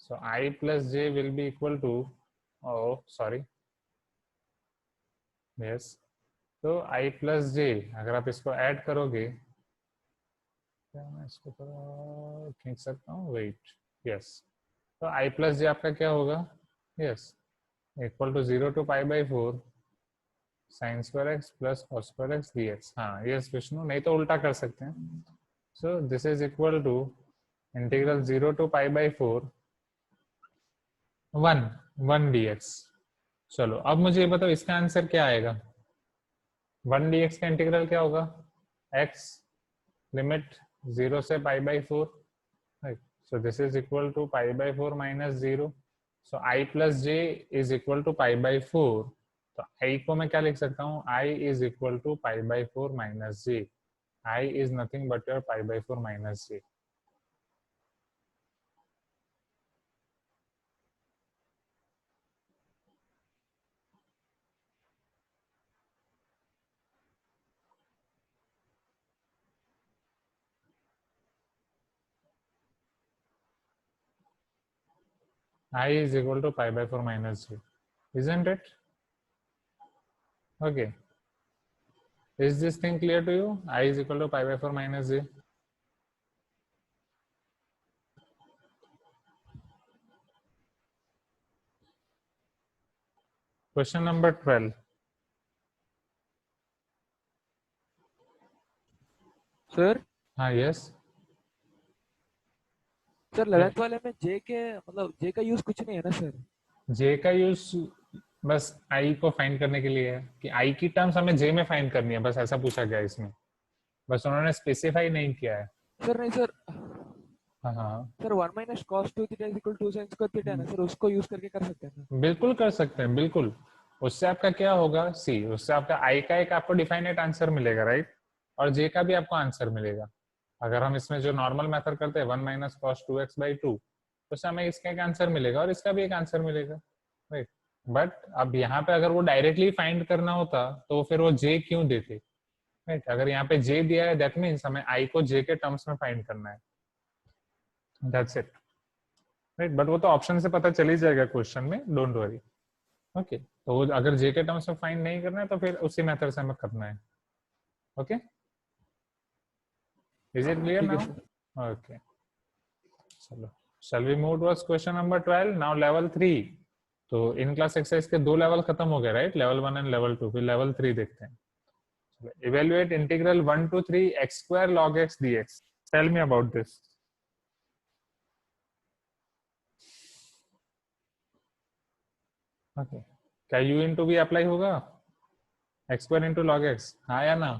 so I plus j will be equal to, oh sorry, yes, तो आई प्लस जे अगर आप इसको ऐड करोगे, क्या मैं इसको थोड़ा खींच सकता हूँ, वेट, यस, तो आई प्लस जे आपका क्या होगा? Yes, equal to 0 to pi by 4 sin square x plus cos square x dx. हाँ, यस विष्णु, नहीं तो उल्टा कर सकते हैं. So this is equal to integral 0 to pi by 4 1 dx. चलो अब मुझे ये बताओ इसका आंसर क्या आएगा? 1 dx का इंटीग्रल क्या होगा? x लिमिट 0 से pi by 4, right. So this is equal to pi by 4 minus 0. So I plus j is equal to pi by 4. तो I को मैं क्या लिख सकता हूँ? I is equal to pi by 4 minus j. I is nothing but your pi by 4 minus j. I is equal to pi by 4 minus j. Isn't it? Okay. Is this thing clear to you? I is equal to pi by 4 minus j. Question number 12. Sir हाँ, yes. सर 11th वाले में जे के मतलब जे का यूज कुछ नहीं है ना सर? J का यूज बस I को फाइंड करने के लिए है कि I की टर्म्स हमें J में फाइंड करनी है, बस ऐसा पूछा गया इसमें. बस उन्होंने स्पेसिफाई नहीं किया है. सर नहीं सर, हाँ हाँ, sir 1 minus cos 2 theta is equal to sin square theta है ना सर, उसको यूज करके कर सकते हैं ना? बिल्कुल कर सकते हैं, बिल्कुल. उससे आपका क्या होगा, सी उससे आपका I का एक आपको डिफाइनेट आंसर मिलेगा, राइट, और J का भी आपको आंसर मिलेगा. अगर हम इसमें जो नॉर्मल मेथड करते हैं 1 माइनस कॉस 2x बाई 2, उससे हमें इसका एक आंसर मिलेगा और इसका भी एक आंसर मिलेगा, राइट. बट अब यहाँ पे अगर वो डायरेक्टली फाइंड करना होता तो फिर वो J क्यों देते, राइट. अगर यहाँ पे J दिया है दैट मीन्स हमें I को J के टर्म्स में फाइंड करना है. That's it, right. बट वो तो ऑप्शन से पता चल ही जाएगा क्वेश्चन में, डोंट वरी. ओके, तो वो अगर J के टर्म्स में फाइंड नहीं करना है तो फिर उसी मेथड से हमें करना है. ओके, इज इट क्लियर ठीक है नाउ? सर. ओके, चलो. Shall we move towards question number 12? Now level 3. तो इन क्लास एक्सरसाइज के 2 लेवल खत्म हो गए, राइट, लेवल 1 एंड लेवल 2. फिर लेवल 3 देखते हैं. Evaluate integral 1 to 3 x square log x dx. Tell me about this. Okay. क्या u into v अप्लाई होगा? x square into log x, हाँ या ना?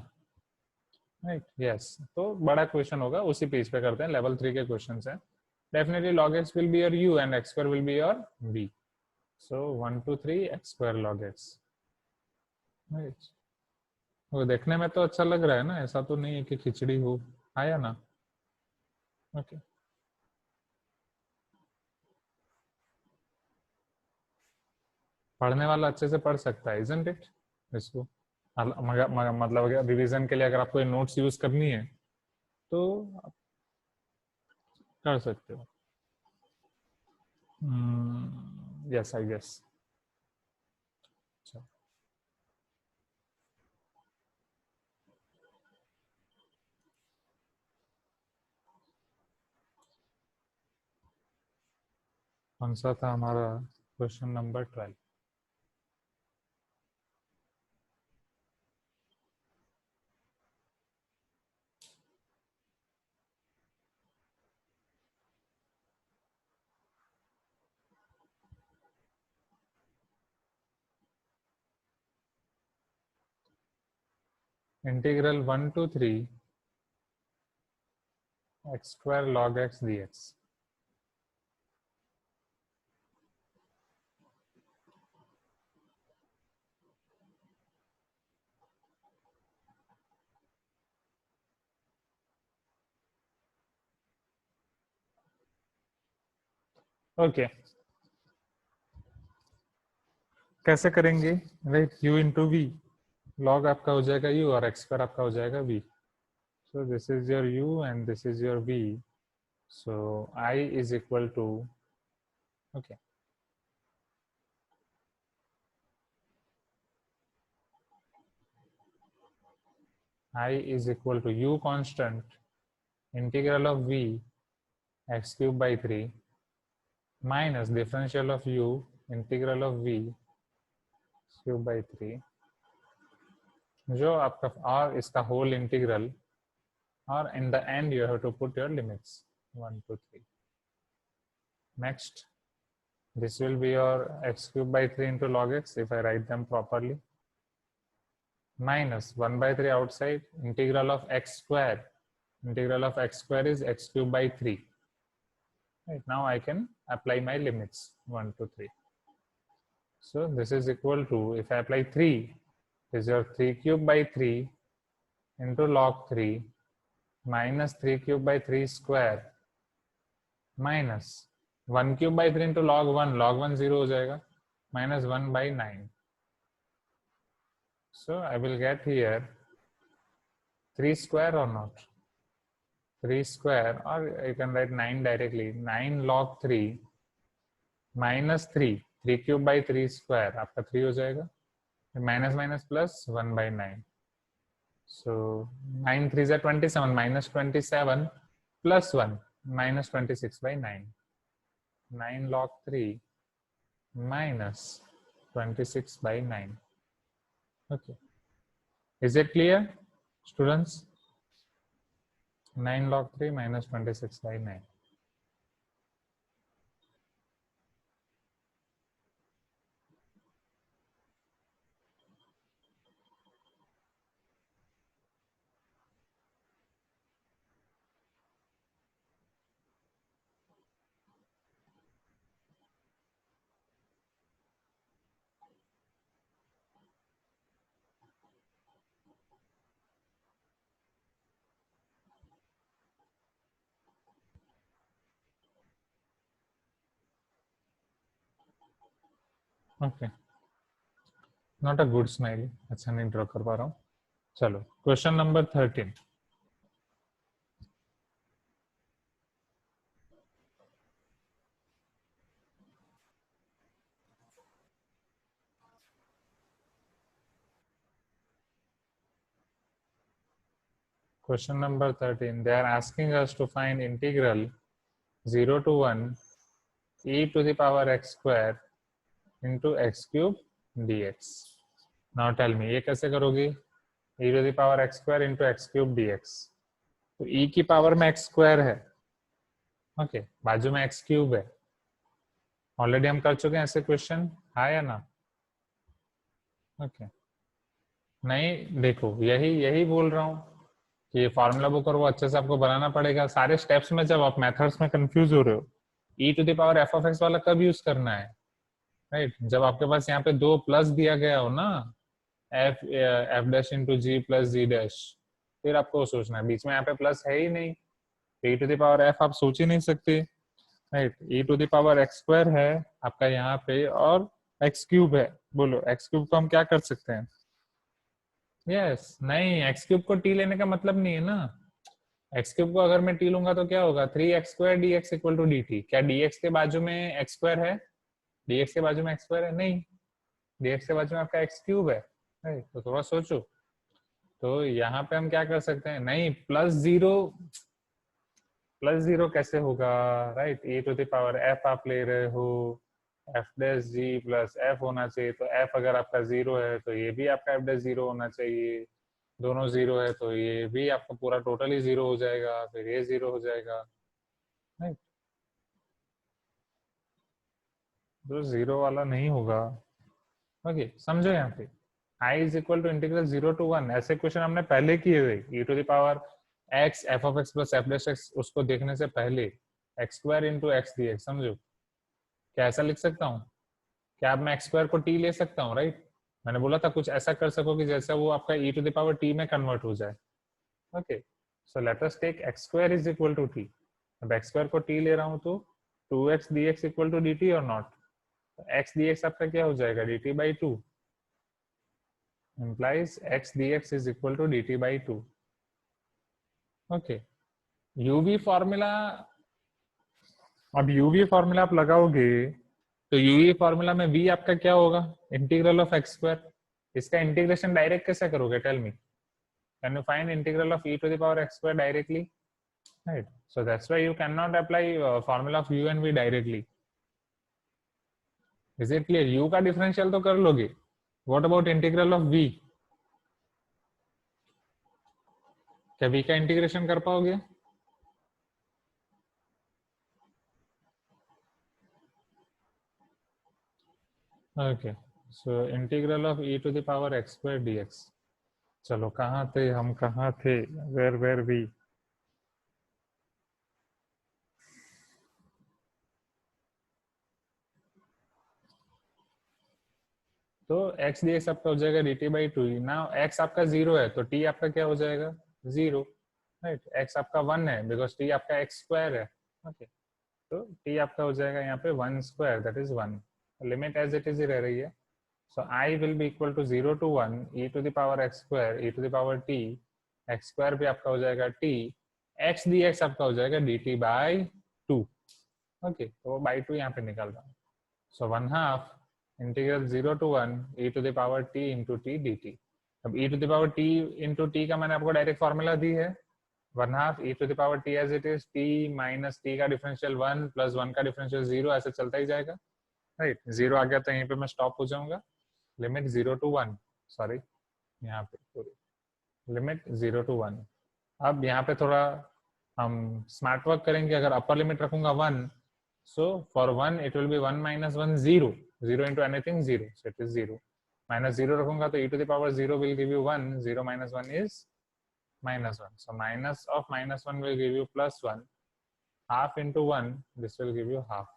Right, yes. तो बड़ा क्वेश्चन होगा, उसी पेज पे करते हैं. लेवल 3 के क्वेश्चन है. Definitely log x will be your u and x square will be your v. So 1 to 3 x square log x. Right. वो देखने में तो अच्छा लग रहा है ना, ऐसा तो नहीं है कि खिचड़ी हो, आया ना? ओके. पढ़ने वाला अच्छे से पढ़ सकता है, isn't it? इसको मतलब रिवीजन के लिए अगर आपको नोट्स यूज करनी है तो आप कर सकते हो. Yes, I guess. कौन सा था हमारा क्वेश्चन नंबर 12? इंटीग्रल 1 to 3 x square log x dx. Okay, कैसे करेंगे, right. u into v, log आपका हो जाएगा u और x square आपका हो जाएगा v. So this is your u and this is your v. So I is equal to, okay, I is equal to u constant integral of v x cube by 3 minus differential of u integral of v x cube by 3, जो आपका, और इसका whole integral, और in the end you have to put your limits 1 to 3. Next, this will be your x cube by 3 into log x if I write them properly, minus 1 by 3 outside, integral of x square. Integral of x square is x cube by 3. Right, now I can apply my limits 1 to 3. So this is equal to, if I apply 3, is your 3 cube by 3 into log 3 minus 3 cube by 3 square minus 1 cube by 3 into log 1 0 हो जाएगा, minus 1 by 9. So I will get here 3 square or not? 3 square, or you can write 9 directly. 9 log 3 minus 3 cube by 3 square आपका 3 हो जाएगा, minus minus plus 1 by 9. So 9 3s are 27, minus 27 plus 1 minus 26 by 9. 9 log 3 minus 26 by 9. Okay. Is it clear, students? 9 log 3 minus 26 by 9. Okay. Not a good smile. अच्छा नहीं ड्रॉ कर पा रहा हूँ. चलो, question number 13. Question number 13. They are asking us to find integral 0 to 1 e to the power x square into x cube dx. Now tell me, ये कैसे करोगी? e to the power x square into x cube dx. तो e की पावर में x square है, ओके, बाजू में x cube है. ऑलरेडी हम कर चुके हैं ऐसे क्वेश्चन, है या ना? ओके. नहीं, देखो यही बोल रहा हूँ कि ये फार्मूला बुक और वो अच्छे से आपको बनाना पड़ेगा. सारे स्टेप्स में जब आप मेथड्स में कंफ्यूज हो रहे हो, e to the power f of x वाला कब यूज करना है, राइट? जब आपके पास यहाँ पे 2 प्लस दिया गया हो ना, एफ डैश इंटू जी प्लस जी डैश, फिर आपको सोचना है. बीच में यहाँ पे प्लस है ही नहीं, e to the power f आप सोच ही नहीं सकते, right? e to the power x square है आपका यहाँ पे, और एक्स क्यूब है. बोलो एक्स क्यूब को हम क्या कर सकते हैं? यस, नहीं, एक्स क्यूब को टी लेने का मतलब नहीं है ना. एक्स क्यूब को अगर मैं टी लूंगा तो क्या होगा? 3x square D x equal to d t. क्या dx के बाजू में एक्स स्क्वायर है? dx के बाजू में एक्स स्क्वायर है? नहीं, dx के बाजू में आपका एक्स क्यूब है. तो थोड़ा सोचो. तो यहाँ पे हम क्या कर सकते हैं? नहीं, प्लस जीरो कैसे होगा, right? e to the power f आप ले रहे हो, f dash g plus f होना चाहिए. तो f अगर आपका 0 है तो ये भी आपका f डैश 0 होना चाहिए. दोनों 0 है तो ये भी आपका पूरा टोटल ही 0 हो जाएगा, फिर ये 0 हो जाएगा, राइट? जो 0 वाला नहीं होगा. ओके, समझो यहाँ पे i is equal to integral 0 to 1. ऐसे क्वेश्चन हमने पहले किए हुए, e to the power x f of x plus f dash x, उसको देखने से पहले x square into x d x. समझो, क्या ऐसा लिख सकता हूँ? क्या अब मैं x स्क्वायर को t ले सकता हूँ, राइट? मैंने बोला था कुछ ऐसा कर सको कि जैसा वो आपका e to the power t में कन्वर्ट हो जाए. Okay, so let us take x स्क्वायर इज इक्वल टू t. अब x स्क्वायर को t ले रहा हूँ तो 2x dx equal to dt और नॉट. x dx आपका क्या हो जाएगा? dt by 2 implies x dx is equal to dt by 2. Okay, uv formula, अब uv फॉर्मूला आप लगाओगे तो uv फॉर्मूला में v आपका क्या होगा? इंटीग्रल ऑफ x स्क्वायर. इसका इंटीग्रेशन डायरेक्ट कैसे करोगे? Tell me. Can you find integral of e to the power x square directly? Right. So that's why you cannot apply formula of u and v directly. Is it clear? u का डिफरेंशियल तो कर लोगे. What about integral of v? क्या v का इंटीग्रेशन कर पाओगे? Okay. So integral of e to the power x square dx. चलो, कहाँ थे हम? कहाँ थे? Where were we? x dx आपका हो जाएगा dt by 2. नाउ x आपका 0 है तो t आपका क्या हो जाएगा 0, राइट. x आपका 1 है बिकॉज t आपका x स्क्वायर है. ओके, तो t आपका हो जाएगा यहाँ पे 1 square, that is 1. Limit as it is ही रह रही है. So I will be equal to 0 to 1 e to the power x square e to the power t. x square भी आपका हो जाएगा t, x dx आपका हो जाएगा dt by 2. ओके, तो वो by 2 यहाँ पे निकल रहा है. सो 1/2 integral 0 to 1 e to the power t into t dt. अब e to the power t into t का मैंने आपको डायरेक्ट फॉर्मूला दी है. 1/2 e to the power t as it is, t minus t का डिफरेंशियल 1 प्लस 1 का डिफरेंशियल 0, ऐसे चलता ही जाएगा, राइट. 0 आ गया तो यहीं पे मैं स्टॉप हो जाऊंगा. लिमिट 0 to 1, सॉरी यहाँ पे पूरी लिमिट 0 to 1. अब यहाँ पे थोड़ा हम स्मार्ट वर्क करेंगे. अगर अपर लिमिट रखूंगा 1, so for 1 it will be 1 minus 1 0, 0 into anything 0, so it is 0. Minus 0 रखूंगा तो e to the power 0 will give you 1, 0 minus 1 is minus 1, so minus of minus 1 will give you plus 1. Half into 1, this will give you half.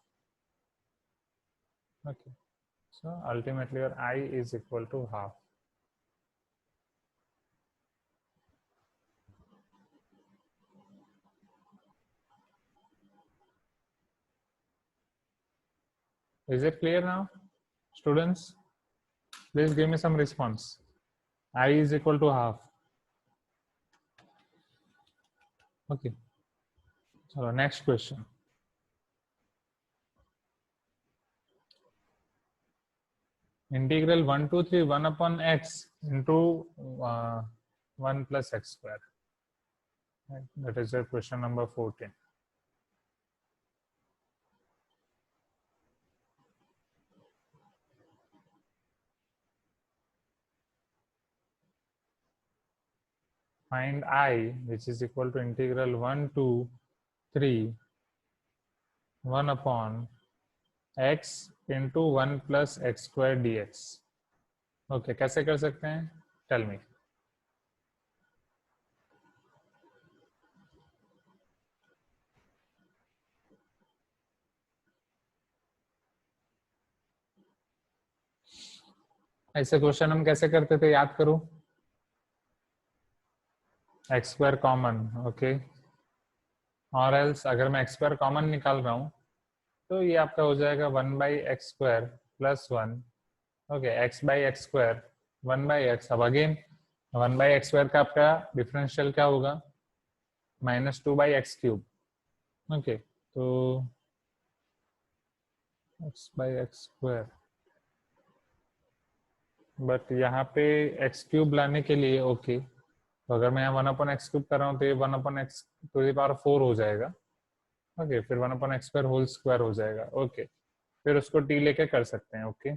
Okay, so ultimately your I is equal to half. Is it clear now, students? Please give me some response. I is equal to half. Okay, so next question. Integral 1 to 3 1 upon x into 1 plus x square. Right. That is your question number 14. Find I, which is equal to integral 1 to 3 1 upon x into 1 plus x square dx. Okay, कैसे कर सकते हैं? Tell me. ऐसे क्वेश्चन हम कैसे करते थे, याद करो. X square common, okay. और एल्स अगर मैं एक्स स्क्वायर कॉमन निकाल रहा हूँ तो ये आपका हो जाएगा 1 by x square plus 1. Okay, x by x square 1 by x. अब अगेन 1 बाई एक्स स्क्वायर का आपका डिफरेंशियल क्या होगा, minus 2 by x cube. Okay, तो x by x square, but यहाँ पे एक्स क्यूब लाने के लिए ओके, तो अगर मैं यहाँ 1 अपॉन एक्स क्यूब कर रहा हूँ तो ये 1 upon x to the power 4 हो जाएगा. ओके, फिर 1 upon x square whole square हो जाएगा. ओके, फिर उसको टी लेके कर सकते हैं. ओके,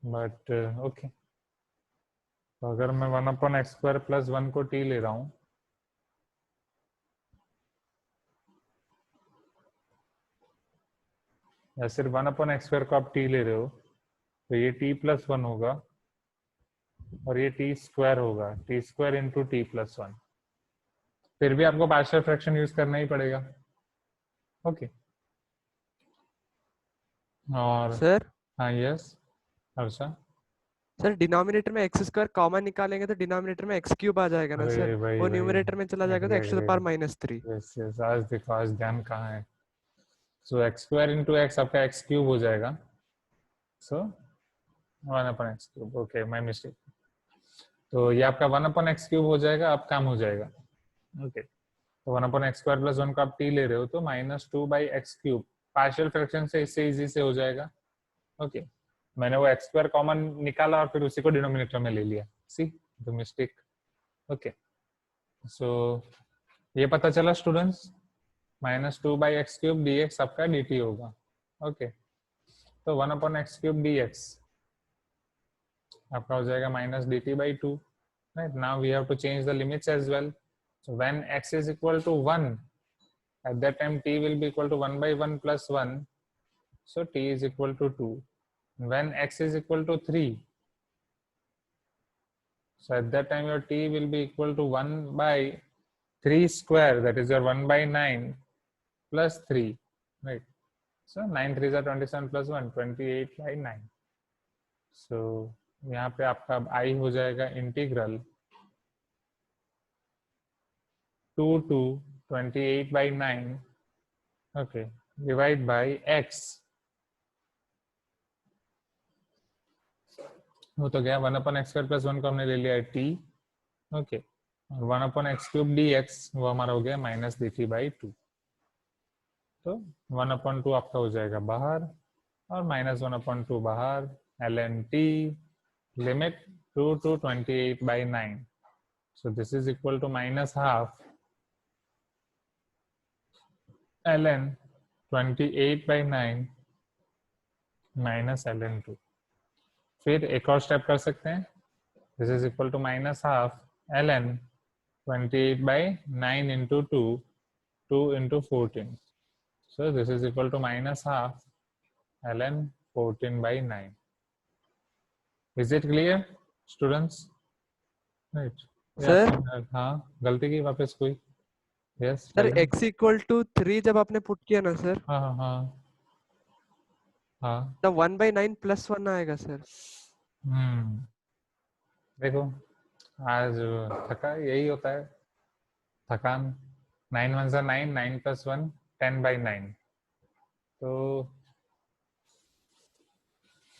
बट ओके, तो अगर मैं 1 अपॉन एक्स स्क्वायर प्लस 1 को टी ले रहा हूँ, या सिर्फ 1 अपॉन एक्स स्क्वायर को आप टी ले रहे हो, तो ये टी प्लस 1 होगा और ये टी स्क्वायर होगा, T square into T plus 1. फिर भी आपको पार्शियल फ्रैक्शन यूज करना ही पड़ेगा. ओके, और सर हाँ यस हर्षा. सर डिनोमिनेटर में एक्स स्क्वायर कॉमन निकालेंगे तो डिनोमिनेटर में एक्स क्यूब आ जाएगा ना सर. वही वो वही न्यूमरेटर में चला जाएगा तो x to the power -3. Yes yes, आज देखो आज ध्यान कहाँ है. So x square into x आपका एक्स क्यूब हो जाएगा. So 1 upon x cube. Okay, my mistake. तो ये आपका 1 अपॉन एक्स क्यूब हो जाएगा, अब काम हो जाएगा. ओके, तो 1 अपॉन एक्स स्क्वायर प्लस 1 को आप टी ले रहे हो तो minus 2 by x cube. Partial fraction से इससे इजी से हो जाएगा. ओके, मैंने वो एक्स स्क्वायर कॉमन निकाला और फिर उसी को डिनोमिनेटर में ले लिया. See the mistake. Okay, so ये पता चला students, minus 2 by x cube d x आपका डी टी होगा. ओके, तो 1 upon x cube d x आपका हो जाएगा minus d t by 2. Right, now we have to change the limits as well. So when x is equal to 1, at that time t will be equal to 1 by 1 plus 1. So t is equal to 2. When x is equal to 3, so at that time your t will be equal to 1 by 3 square, that is your 1 by 9 plus 3. Right. So 9 3 27 plus 1 28/9. सो यहाँ पे आपका i हो जाएगा integral 2 to 28/9, okay, divide by x. वो तो गया 1/x² प्लस 1 को हमने ले लिया है t, ओके, और 1/x³ dx वो हमारा हो गया माइनस dt/2. तो 1/2 आपका हो जाएगा बाहर और -1/2 बाहर. ln t limit 2 to 28/9. So this is equal to -half ln 28/9 minus ln 2. फिर एक और स्टेप कर सकते हैं. This is equal to -half ln 28/9 into 2 into 14. So this is equal to -half ln 14/9. Is it clear, students? Right. Sir हाँ, गलती की वापस कोई? Yes. Sir tell me. x equal to 3 जब आपने पुट किया ना सर, हाँ हाँ हाँ हाँ. तब 1/9 प्लस 1 आएगा सर. देखो आज थका यही होता है, थकान. 9 1 9, 9 + 1 10/9. तो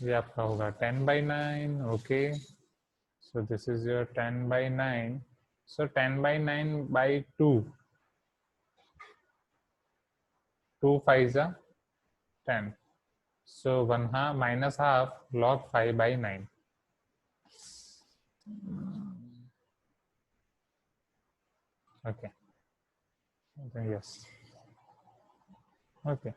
ये आपका होगा 10/9. Okay, so this is your 10/9. So 10/9/2, 2 5 10. So 1 half minus half log 5/9. Okay. Yes. Okay.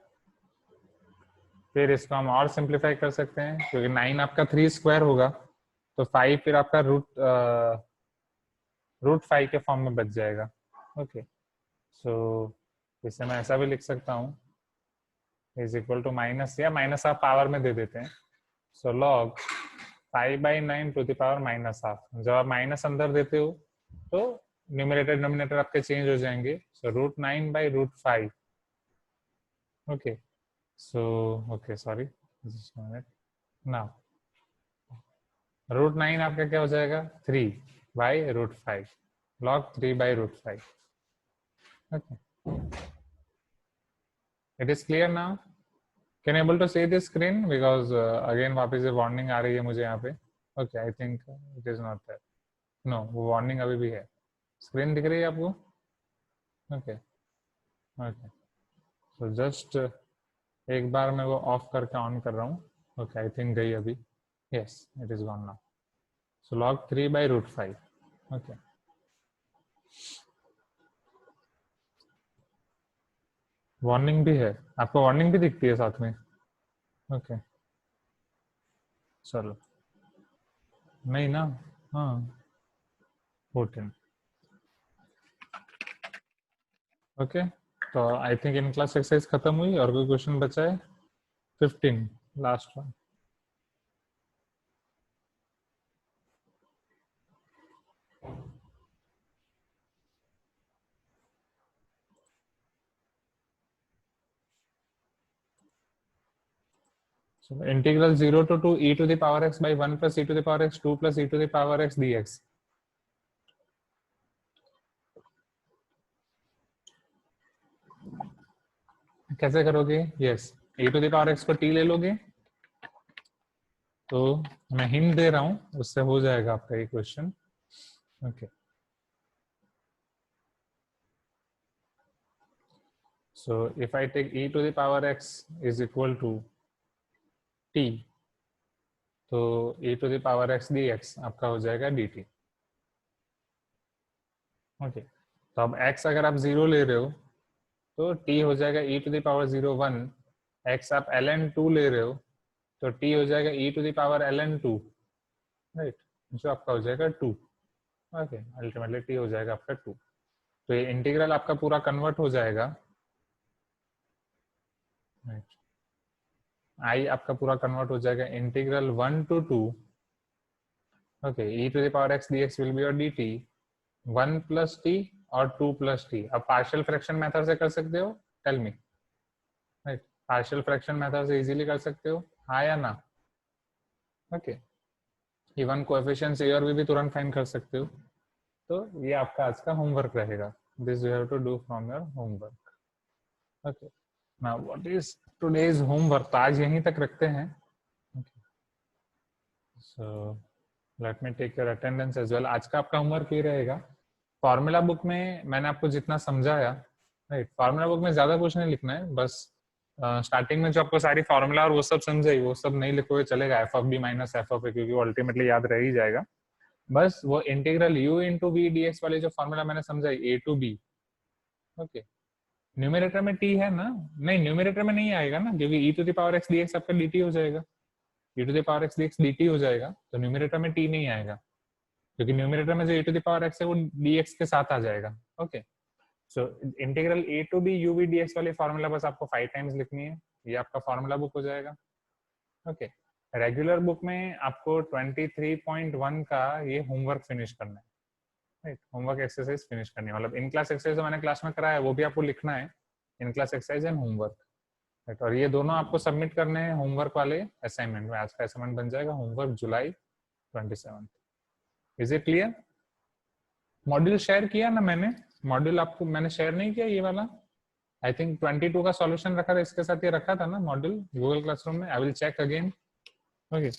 फिर इसको हम और सिंप्लीफाई कर सकते हैं क्योंकि 9 आपका 3 स्क्वायर होगा तो 5 फिर आपका रूट 5 के फॉर्म में बच जाएगा. ओके, सो इसे मैं ऐसा भी लिख सकता हूँ इज इक्वल टू माइनस, या माइनस आप पावर में दे देते हैं. So log 5/9 to the power -half. जब आप माइनस अंदर देते हो तो न्यूमरेटर डिनोमिनेटर आपके चेंज हो जाएंगे. So √9/√5. Okay, so okay sorry now √9 आपका क्या हो जाएगा 3/√5 log 3/√5. Okay, it is clear now. Can able to see this screen because अगेन वापस से वार्निंग आ रही है मुझे यहाँ पे. Okay, I think it is not that. No, वो वार्निंग अभी भी है. स्क्रीन दिख रही है आपको? ओके ओके, सो जस्ट एक बार मैं वो ऑफ करके ऑन कर रहा हूँ. ओके, आई थिंक गई अभी. Yes, it is gone now. So log 3/√5. Okay, warning भी है आपको, वार्निंग भी दिखती है साथ में? ओके, चलो. नहीं ना? हाँ, 14. ओके, तो I think in class exercise खत्म हुई. और कोई क्वेश्चन बचा है? 15, last one. So integral 0 to 2 e to the power x by 1 plus e to the power x 2 plus e to the power x dx. कैसे करोगे? Yes, e to the power x को t ले लोगे. तो मैं हिंट दे रहा हूं, उससे हो जाएगा आपका ये question. Okay, so if I take e to the power x is equal to t, तो e to the power x dx आपका हो जाएगा dt. ओके, तो अब x अगर आप 0 ले रहे हो तो t हो जाएगा e to the power 0 1. x आप ln 2 ले रहे हो तो t हो जाएगा e to the power ln 2, right, जो आपका हो जाएगा 2. ओके, अल्टीमेटली t हो जाएगा आपका 2. तो ये इंटीग्रल आपका पूरा कन्वर्ट हो जाएगा, राइट. i आपका पूरा कन्वर्ट हो जाएगा integral 1 to 2. Okay, e to the power x dx will be your dt 1 plus t और 2 plus t. अब पार्शियल फ्रैक्शन मेथड से कर सकते हो, tell me, right. Partial fraction method से इजीली कर सकते हो, हाँ या ना? ओके, इवन कोएफिशिएंट्स ए और बी भी तुरंत फाइंड कर सकते हो। तो ये आपका आज का होमवर्क रहेगा, this you have to do from your homework. Okay, now what is today's homework? तो आज यहीं तक रखते हैं। So let me take your attendance as well. आज का आपका होमवर्क ये रहेगा, फॉर्मूला बुक में मैंने आपको जितना समझाया, राइट, फॉर्मूला बुक में ज्यादा कुछ नहीं लिखना है, बस स्टार्टिंग में जो आपको सारी फॉर्मूला और वो सब समझाई वो सब नहीं लिखोगे चलेगा, F of B minus F of A, क्योंकि अल्टीमेटली याद रह ही जाएगा। बस वो integral u into v D x वाली जो फॉर्मूला मैंने समझाई, A to B, okay, numerator में t है ना? नहीं, न्यूमरेटर में नहीं आएगा ना, क्योंकि e to the power x dx आपका dt हो जाएगा, e to the power x dx dt हो जाएगा, तो न्यूमरेटर में t नहीं आएगा, क्योंकि न्यूमरेटर में जो e to the power x है वो dx के साथ आ जाएगा। Okay, so integral a to b u v dx वाली फॉर्मूला बस आपको 5 टाइम्स लिखनी है, ये आपका फॉर्मूला बुक हो जाएगा। ओके, रेगुलर बुक में आपको 23.1 का ये होमवर्क फिनिश करना है, राइट, होमवर्क एक्सरसाइज फिनिश करनी है, मतलब इन क्लास एक्सरसाइज मैंने क्लास में कराया वो भी आपको लिखना है, in class exercise and homework, right, और ये दोनों आपको सबमिट करने हैं होमवर्क वाले असाइनमेंट में। आज का असाइनमेंट बन जाएगा homework July 27। Is it clear? Module share किया ना मैंने? मॉड्यूल आपको मैंने शेयर नहीं किया ये वाला? आई थिंक 22 का सॉल्यूशन रखा था, इसके साथ ये रखा था ना मॉड्यूल गूगल क्लासरूम में। I will check again. Okay,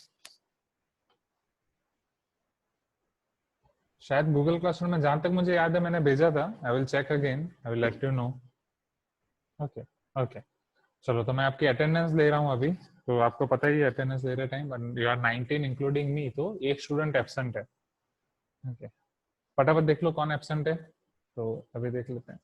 शायद गूगल क्लासरूम में जहां तक मुझे याद है मैंने भेजा था। I will check again, I will let you know. Okay okay, चलो तो मैं आपकी अटेंडेंस ले रहा हूँ अभी, तो आपको पता ही है अटेंडेंस ले रहे time, but you are 19 including me, तो एक स्टूडेंट एब्सेंट है। ओके, फटाफट देख लो कौन एब्सेंट है, तो अभी देख लेते हैं।